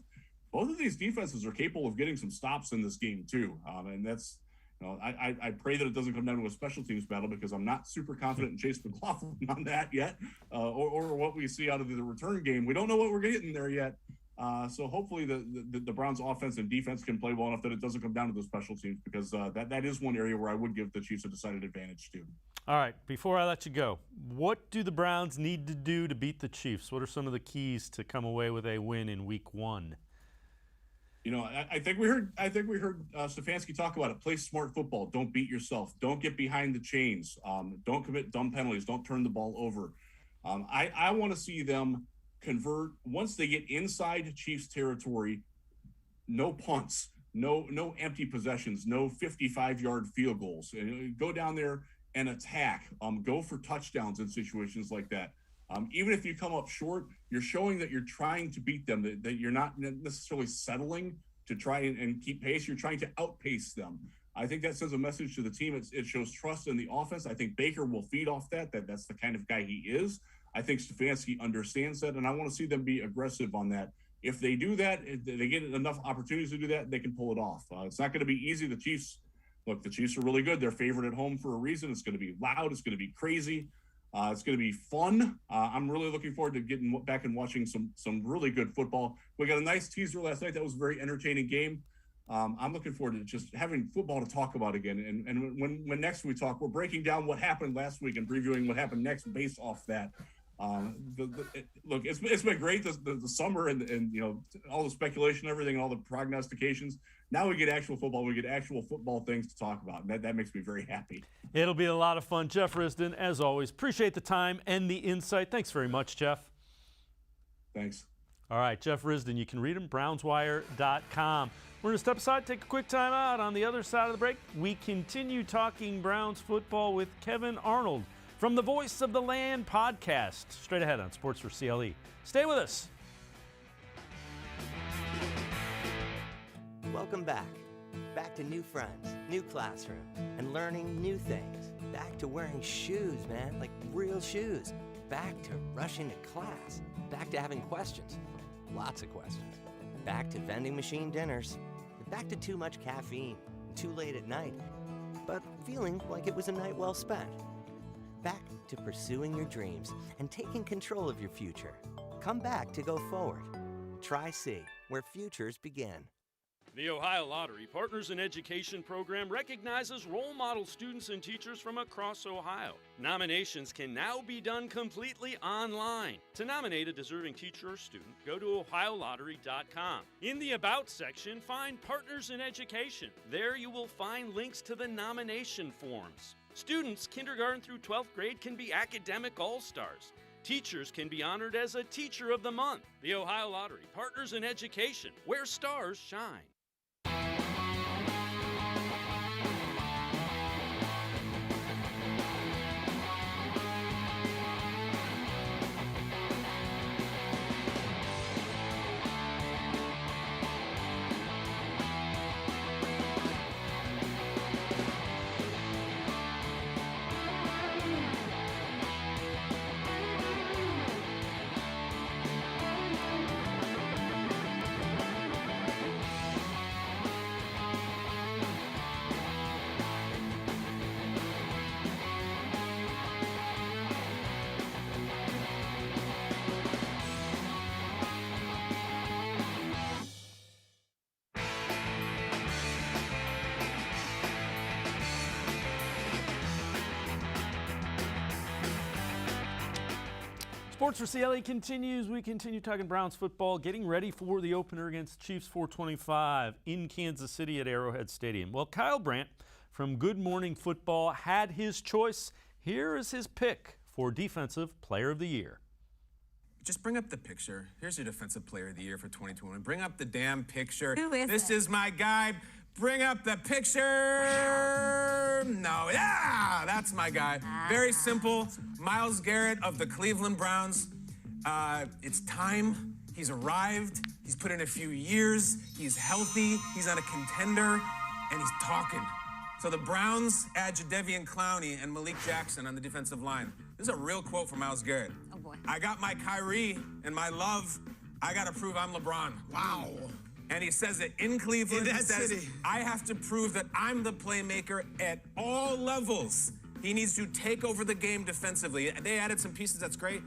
Both of these defenses are capable of getting some stops in this game too. And that's, I pray that it doesn't come down to a special teams battle, because I'm not super confident in Chase McLaughlin on that yet, or what we see out of the return game. We don't know what we're getting there yet. So hopefully the Browns offense and defense can play well enough that it doesn't come down to the special teams, because that is one area where I would give the Chiefs a decided advantage to. All right, before I let you go, what do the Browns need to do to beat the Chiefs? What are some of the keys to come away with a win in Week 1? I think we heard Stefanski talk about it. Play smart football. Don't beat yourself. Don't get behind the chains. Don't commit dumb penalties. Don't turn the ball over. I want to see them convert once they get inside Chiefs territory. No punts, no empty possessions, no 55-yard field goals. And go down there and attack. Go for touchdowns in situations like that. Even if you come up short, you're showing that you're trying to beat them, that you're not necessarily settling to try and keep pace. You're trying to outpace them. I think that sends a message to the team. It shows trust in the offense. I think Baker will feed off that's the kind of guy he is. I think Stefanski understands that, and I want to see them be aggressive on that. If they do that, if they get enough opportunities to do that, they can pull it off. It's not going to be easy. The Chiefs are really good. They're favored at home for a reason. It's going to be loud. It's going to be crazy. It's going to be fun. I'm really looking forward to getting back and watching some really good football. We got a nice teaser last night. That was a very entertaining game. I'm looking forward to just having football to talk about again. And when next we talk, we're breaking down what happened last week and previewing what happened next based off that. Look, it's been great the summer and all the speculation, everything, all the prognostications. Now we get actual football. We get actual football things to talk about. And that makes me very happy. It'll be a lot of fun. Jeff Risdon, as always, appreciate the time and the insight. Thanks very much, Jeff. Thanks. All right, Jeff Risdon. You can read him, brownswire.com. We're going to step aside, take a quick time out. On the other side of the break, we continue talking Browns football with Kevan Arnold from the Voice of the Land podcast, straight ahead on Sports4CLE. Stay with us. Welcome back. Back to new friends, new classroom, and learning new things. Back to wearing shoes, man, like real shoes. Back to rushing to class. Back to having questions. Lots of questions. Back to vending machine dinners. Back to too much caffeine, too late at night, but feeling like it was a night well spent. Back to pursuing your dreams and taking control of your future. Come back to go forward. Tri-C, where futures begin. The Ohio Lottery Partners in Education program recognizes role model students and teachers from across Ohio. Nominations can now be done completely online. To nominate a deserving teacher or student, go to ohiolottery.com. In the About section, find Partners in Education. There you will find links to the nomination forms. Students kindergarten through 12th grade can be academic all-stars. Teachers can be honored as a Teacher of the Month. The Ohio Lottery Partners in Education, where stars shine. Sports for CLE continues. We continue talking Browns football, getting ready for the opener against Chiefs 425 in Kansas City at Arrowhead Stadium. Well, Kyle Brandt from Good Morning Football had his choice. Here is his pick for Defensive Player of the Year. Just bring up the picture. Here's your Defensive Player of the Year for 2021. Bring up the damn picture. Who is this it? is my guy. Bring up the picture. No, yeah, that's my guy. Very simple. Myles Garrett of the Cleveland Browns. It's time. He's arrived. He's put in a few years. He's healthy. He's on a contender, and he's talking. So the Browns add Jadeveon Clowney and Malik Jackson on the defensive line. This is a real quote from Myles Garrett. Oh, boy. I got my Kyrie and my love. I got to prove I'm LeBron. Wow. And he says it in Cleveland. In that he says, city. I have to prove that I'm the playmaker at all levels. He needs to take over the game defensively. They added some pieces, that's great.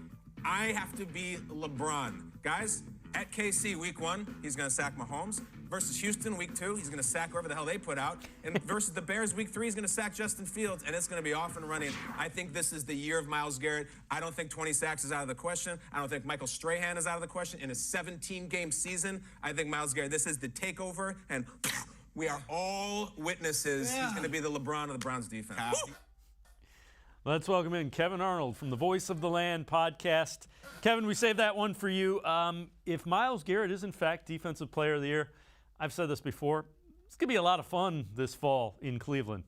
I have to be LeBron. Guys, at KC week 1, he's going to sack Mahomes. Versus Houston week 2, he's going to sack whoever the hell they put out. And versus the Bears week 3, he's going to sack Justin Fields, and it's going to be off and running. I think this is the year of Myles Garrett. I don't think 20 sacks is out of the question. I don't think Michael Strahan is out of the question. In a 17-game season, I think Myles Garrett, this is the takeover, and we are all witnesses. He's going to be the LeBron of the Browns defense. Let's welcome in Kevan Arnold from the Voice of the Land podcast. Kevin, we saved that one for you. If Myles Garrett is, in fact, Defensive Player of the Year, I've said this before, it's going to be a lot of fun this fall in Cleveland.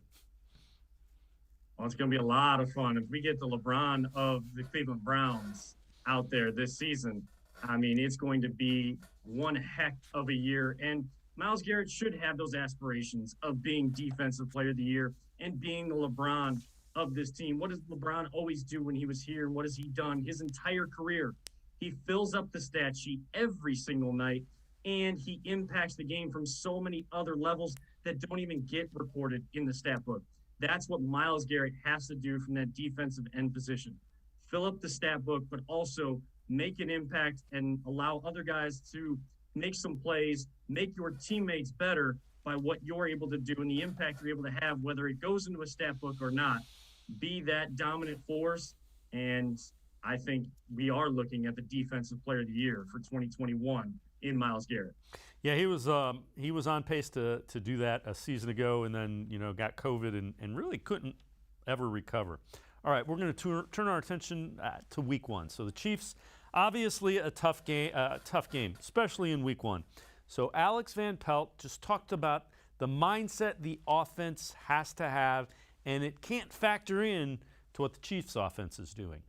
Well, it's going to be a lot of fun. If we get the LeBron of the Cleveland Browns out there this season, I mean, it's going to be one heck of a year. And Myles Garrett should have those aspirations of being Defensive Player of the Year and being the LeBron of this team. What does LeBron always do when he was here? What has he done his entire career? He fills up the stat sheet every single night, and he impacts the game from so many other levels that don't even get recorded in the stat book. That's what Myles Garrett has to do from that defensive end position. Fill up the stat book, but also make an impact and allow other guys to make some plays, make your teammates better by what you're able to do and the impact you're able to have, whether it goes into a stat book or not. Be that dominant force, and I think we are looking at the Defensive Player of the Year for 2021 in Myles Garrett. Yeah, he was on pace to do that a season ago, and then got COVID and really couldn't ever recover. All right, we're going to turn our attention to Week 1. So the Chiefs, obviously a tough game, especially in Week 1. So Alex Van Pelt just talked about the mindset the offense has to have, and it can't factor in to what the Chiefs' offense is doing.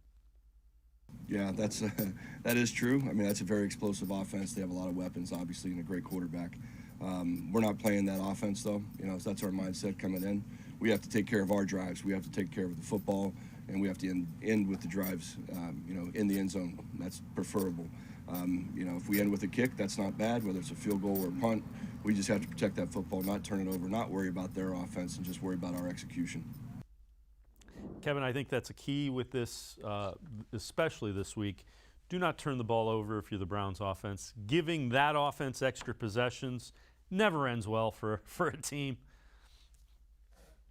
Yeah, that is true. I mean, that's a very explosive offense. They have a lot of weapons, obviously, and a great quarterback. We're not playing that offense, though. So that's our mindset coming in. We have to take care of our drives. We have to take care of the football, and we have to end with the drives, in the end zone. That's preferable. If we end with a kick, that's not bad, whether it's a field goal or a punt. We just have to protect that football, not turn it over, not worry about their offense, and just worry about our execution. Kevin, I think that's a key with this, especially this week. Do not turn the ball over if you're the Browns offense. Giving that offense extra possessions never ends well for a team.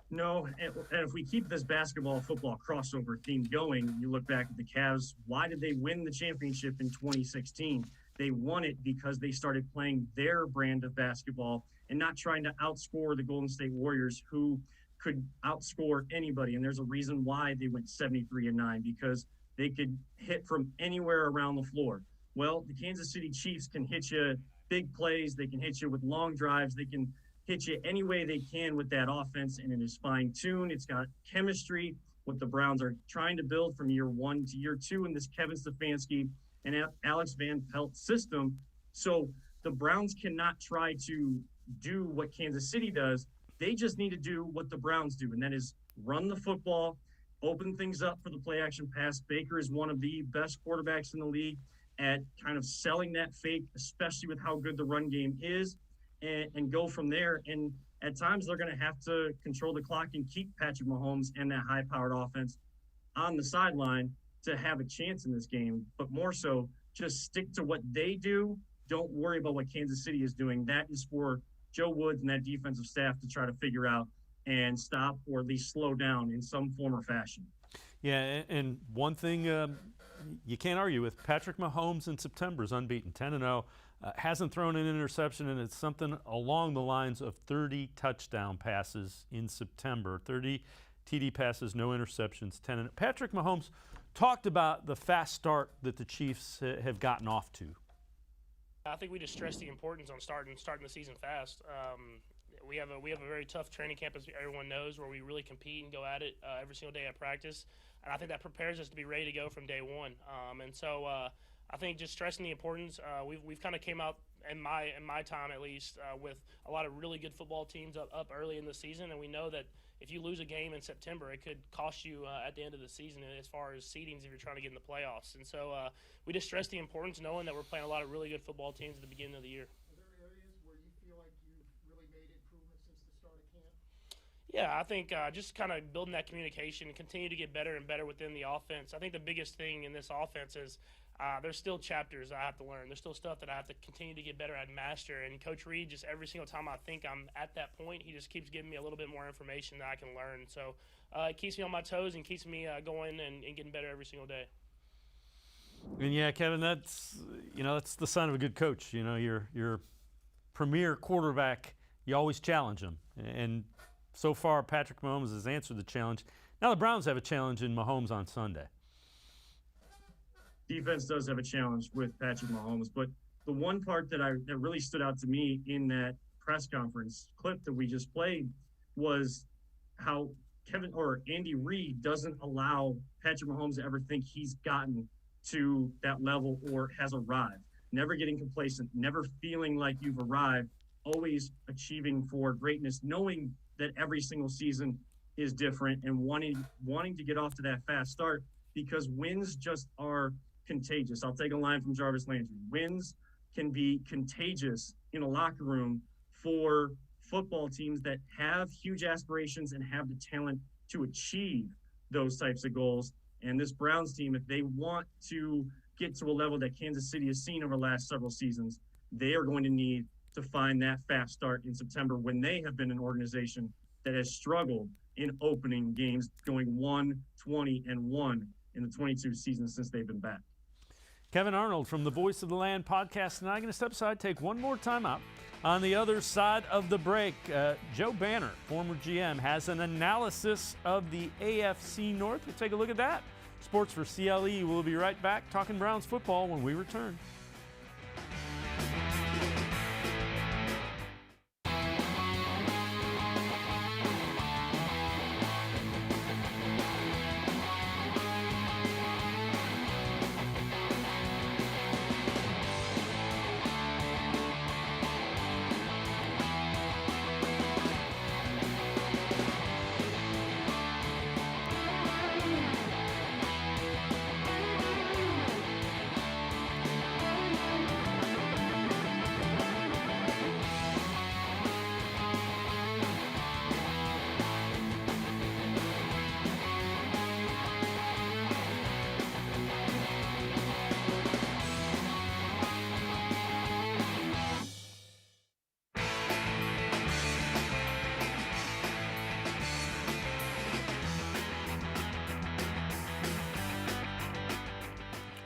No, and if we keep this basketball-football crossover theme going, you look back at the Cavs, why did they win the championship in 2016? They won it because they started playing their brand of basketball and not trying to outscore the Golden State Warriors, who could outscore anybody. And there's a reason why they went 73-9, because they could hit from anywhere around the floor. Well, the Kansas City Chiefs can hit you big plays. They can hit you with long drives. They can hit you any way they can with that offense, and it is fine-tuned. It's got chemistry, what the Browns are trying to build from year 1 to year 2 in this Kevin Stefanski and Alex Van Pelt system. So the Browns cannot try to do what Kansas City does. They just need to do what the Browns do, and that is run the football, open things up for the play-action pass. Baker is one of the best quarterbacks in the league at kind of selling that fake, especially with how good the run game is, and go from there. And at times they're going to have to control the clock and keep Patrick Mahomes and that high-powered offense on the sideline to have a chance in this game. But more so, just stick to what they do. Don't worry about what Kansas City is doing. That is for Joe Woods and that defensive staff to try to figure out and stop or at least slow down in some form or fashion. Yeah, and one thing you can't argue with Patrick Mahomes in September is unbeaten, 10-0. Hasn't thrown an interception, and it's something along the lines of 30 touchdown passes in September. 30 TD passes, no interceptions, 10-0. Patrick Mahomes talked about the fast start that the Chiefs have gotten off to. I think we just stress the importance on starting the season fast. We have a very tough training camp, as everyone knows, where we really compete and go at it every single day at practice, and I think that prepares us to be ready to go from day one. And so I think just stressing the importance. We've kind of came out in my time at least with a lot of really good football teams up early in the season, and we know that if you lose a game in September, it could cost you at the end of the season as far as seedings if you're trying to get in the playoffs. And so we just stress the importance, knowing that we're playing a lot of really good football teams at the beginning of the year. Are there areas where you feel like you've really made improvements since the start of camp? Yeah, I think just kind of building that communication, continue to get better and better within the offense. I think the biggest thing in this offense is there's still chapters I have to learn. There's still stuff that I have to continue to get better at and master. And Coach Reed, just every single time I think I'm at that point, he just keeps giving me a little bit more information that I can learn. So it keeps me on my toes and keeps me going and getting better every single day. And yeah, Kevin, that's the sign of a good coach. You know, your premier quarterback, you always challenge him. And so far, Patrick Mahomes has answered the challenge. Now the Browns have a challenge in Mahomes on Sunday. Defense does have a challenge with Patrick Mahomes, but the one part that really stood out to me in that press conference clip that we just played was how Andy Reid doesn't allow Patrick Mahomes to ever think he's gotten to that level or has arrived. Never getting complacent, never feeling like you've arrived, always achieving for greatness, knowing that every single season is different and wanting to get off to that fast start because wins just are contagious. I'll take a line from Jarvis Landry. Wins can be contagious in a locker room for football teams that have huge aspirations and have the talent to achieve those types of goals. And this Browns team, if they want to get to a level that Kansas City has seen over the last several seasons, they are going to need to find that fast start in September when they have been an organization that has struggled in opening games, going 1-20-1 in the 22 seasons since they've been back. Kevan Arnold from the Voice of the Land podcast, and I'm going to step aside, take one more time out. On the other side of the break, Joe Banner, former GM, has an analysis of the AFC North. We'll take a look at that. Sports for CLE. We'll be right back talking Browns football when we return.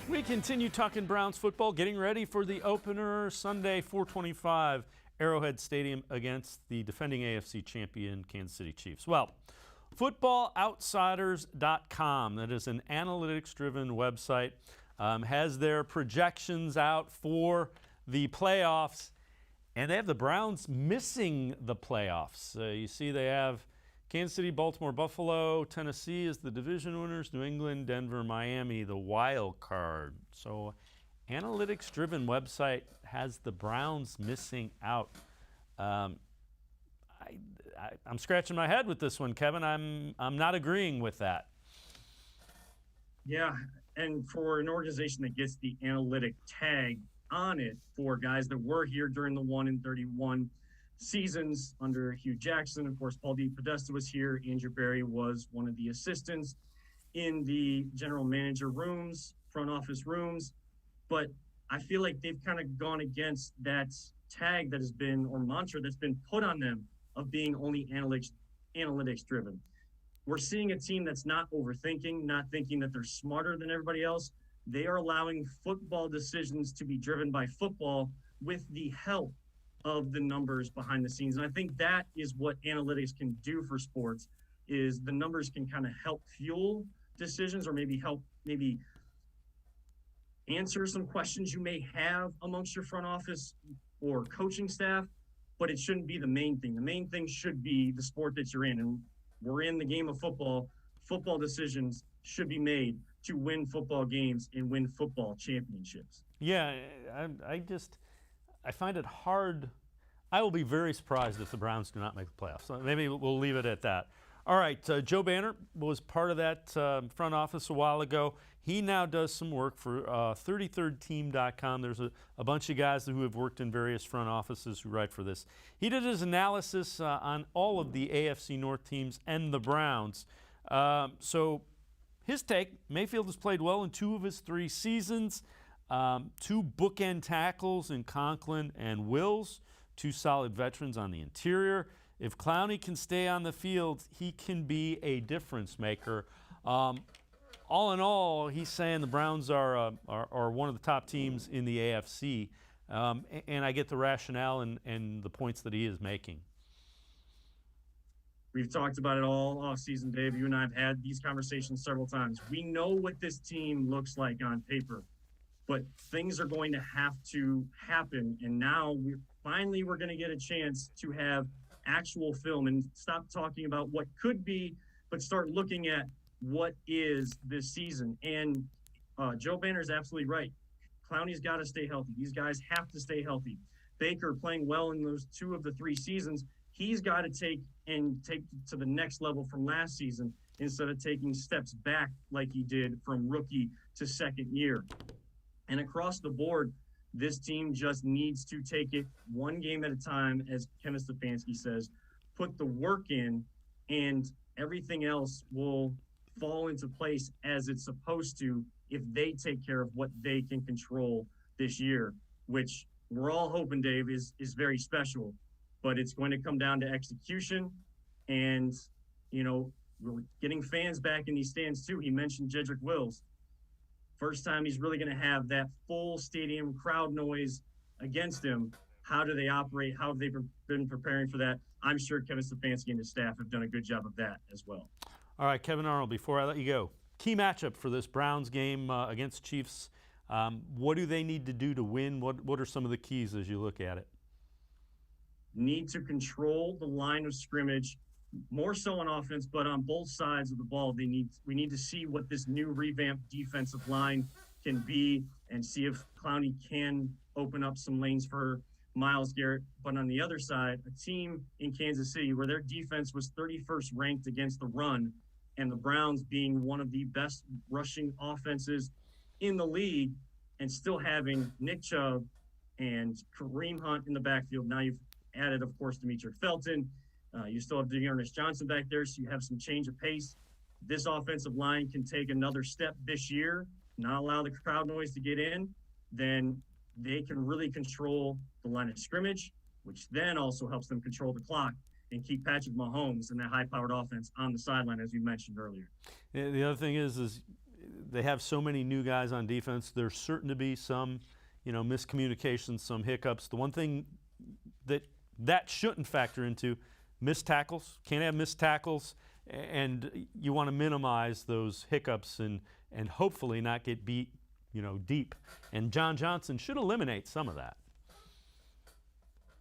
We continue talking Browns football, getting ready for the opener Sunday, 4:25, Arrowhead Stadium against the defending AFC champion Kansas City Chiefs. Well, footballoutsiders.com, that is an analytics-driven website, has their projections out for the playoffs, and they have the Browns missing the playoffs. You see they have Kansas City, Baltimore, Buffalo, Tennessee is the division winners, New England, Denver, Miami, the wild card. So analytics-driven website has the Browns missing out. I'm scratching my head with this one, Kevin. I'm not agreeing with that. Yeah, and for an organization that gets the analytic tag on it for guys that were here during the 1-31 seasons under Hugh Jackson. Of course, Paul D. Podesta was here. Andrew Berry was one of the assistants in the general manager rooms, front office rooms. But I feel like they've kind of gone against that tag that has been, or mantra that's been put on them of being only analytics driven. We're seeing a team that's not overthinking, not thinking that they're smarter than everybody else, They are allowing football decisions to be driven by football with the help of the numbers behind the scenes. And I think that is what analytics can do for sports, is the numbers can kind of help fuel decisions, or maybe help answer some questions you may have amongst your front office or coaching staff, but it shouldn't be the main thing. The main thing should be the sport that you're in. And we're in the game of football. Football decisions should be made to win football games and win football championships. Yeah, I find it hard. I will be very surprised if the Browns do not make the playoffs. So maybe we'll leave it at that. All right, Joe Banner was part of that front office a while ago. He now does some work for 33rdteam.com. There's a bunch of guys who have worked in various front offices who write for this. He did his analysis on all of the AFC North teams and the Browns. So his take, Mayfield has played well in 2 of his 3 seasons. 2 bookend tackles in Conklin and Wills, 2 solid veterans on the interior. If Clowney can stay on the field, he can be a difference maker. All in all, he's saying the Browns are one of the top teams in the AFC, and I get the rationale and the points that he is making. We've talked about it all offseason, Dave. You and I have had these conversations several times. We know what this team looks like on paper, but things are going to have to happen, and now we're going to get a chance to have actual film and stop talking about what could be, but start looking at what is this season. And Joe Banner is absolutely right. Clowney's got to stay healthy. These guys have to stay healthy. Baker playing well in those 2 of the 3 seasons. He's got to take to the next level from last season instead of taking steps back like he did from rookie to second year. And across the board, this team just needs to take it one game at a time, as Kevin Stefanski says, put the work in, and everything else will fall into place as it's supposed to if they take care of what they can control this year, which we're all hoping, Dave, is very special. But it's going to come down to execution. And, we're getting fans back in these stands too. He mentioned Jedrick Wills. First time he's really going to have that full stadium crowd noise against him. How do they operate? How have they been preparing for that? I'm sure Kevin Stefanski and his staff have done a good job of that as well. All right, Kevin Arnold, before I let you go, key matchup for this Browns game against Chiefs. What do they need to do to win? What are some of the keys as you look at it? Need to control the line of scrimmage, more so on offense, but on both sides of the ball. We need to see what this new revamped defensive line can be and see if Clowney can open up some lanes for Myles Garrett. But on the other side, a team in Kansas City where their defense was 31st ranked against the run, and the Browns being one of the best rushing offenses in the league, and still having Nick Chubb and Kareem Hunt in the backfield. Now you've added, of course, Demetric Felton. You still have Dearness Johnson back there, so you have some change of pace. This offensive line can take another step this year, not allow the crowd noise to get in, then they can really control the line of scrimmage, which then also helps them control the clock and keep Patrick Mahomes and that high-powered offense on the sideline, as you mentioned earlier. The other thing is they have so many new guys on defense. There's certain to be some, miscommunications, some hiccups. The one thing that shouldn't factor into missed tackles. Can't have missed tackles, and you want to minimize those hiccups and hopefully not get beat, deep. And John Johnson should eliminate some of that.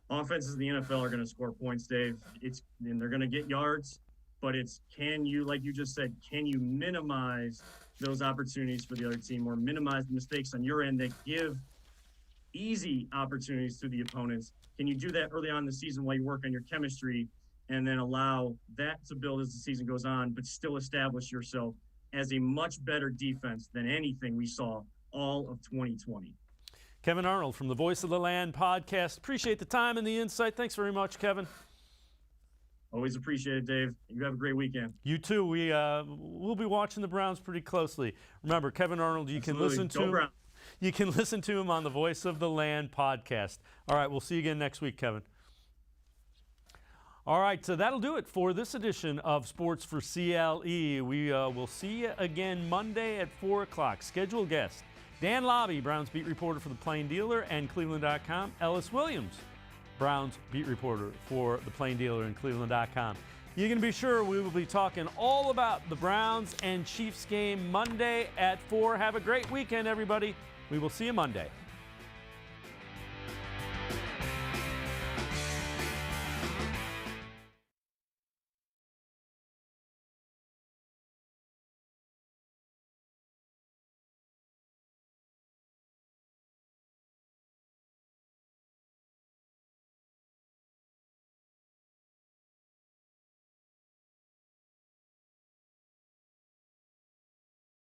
Offenses in the NFL are going to score points, Dave. And they're going to get yards, but can you, like you just said, can you minimize those opportunities for the other team, or minimize the mistakes on your end that give easy opportunities to the opponents? Can you do that early on in the season while you work on your chemistry, and then allow that to build as the season goes on, but still establish yourself as a much better defense than anything we saw all of 2020? Kevan Arnold from the Voice of the Land podcast. Appreciate the time and the insight. Thanks very much, Kevin. Always appreciate it, Dave. You have a great weekend. You too. We'll be watching the Browns pretty closely. Remember, Kevan Arnold, you can listen to him on the Voice of the Land podcast. All right, we'll see you again next week, Kevin. All right, so that'll do it for this edition of Sports4CLE. We will see you again Monday at 4 o'clock. Scheduled guest, Dan Lobby, Browns beat reporter for the Plain Dealer and cleveland.com. Ellis Williams, Browns beat reporter for the Plain Dealer and cleveland.com. You can be sure we will be talking all about the Browns and Chiefs game Monday at 4. Have a great weekend, everybody. We will see you Monday.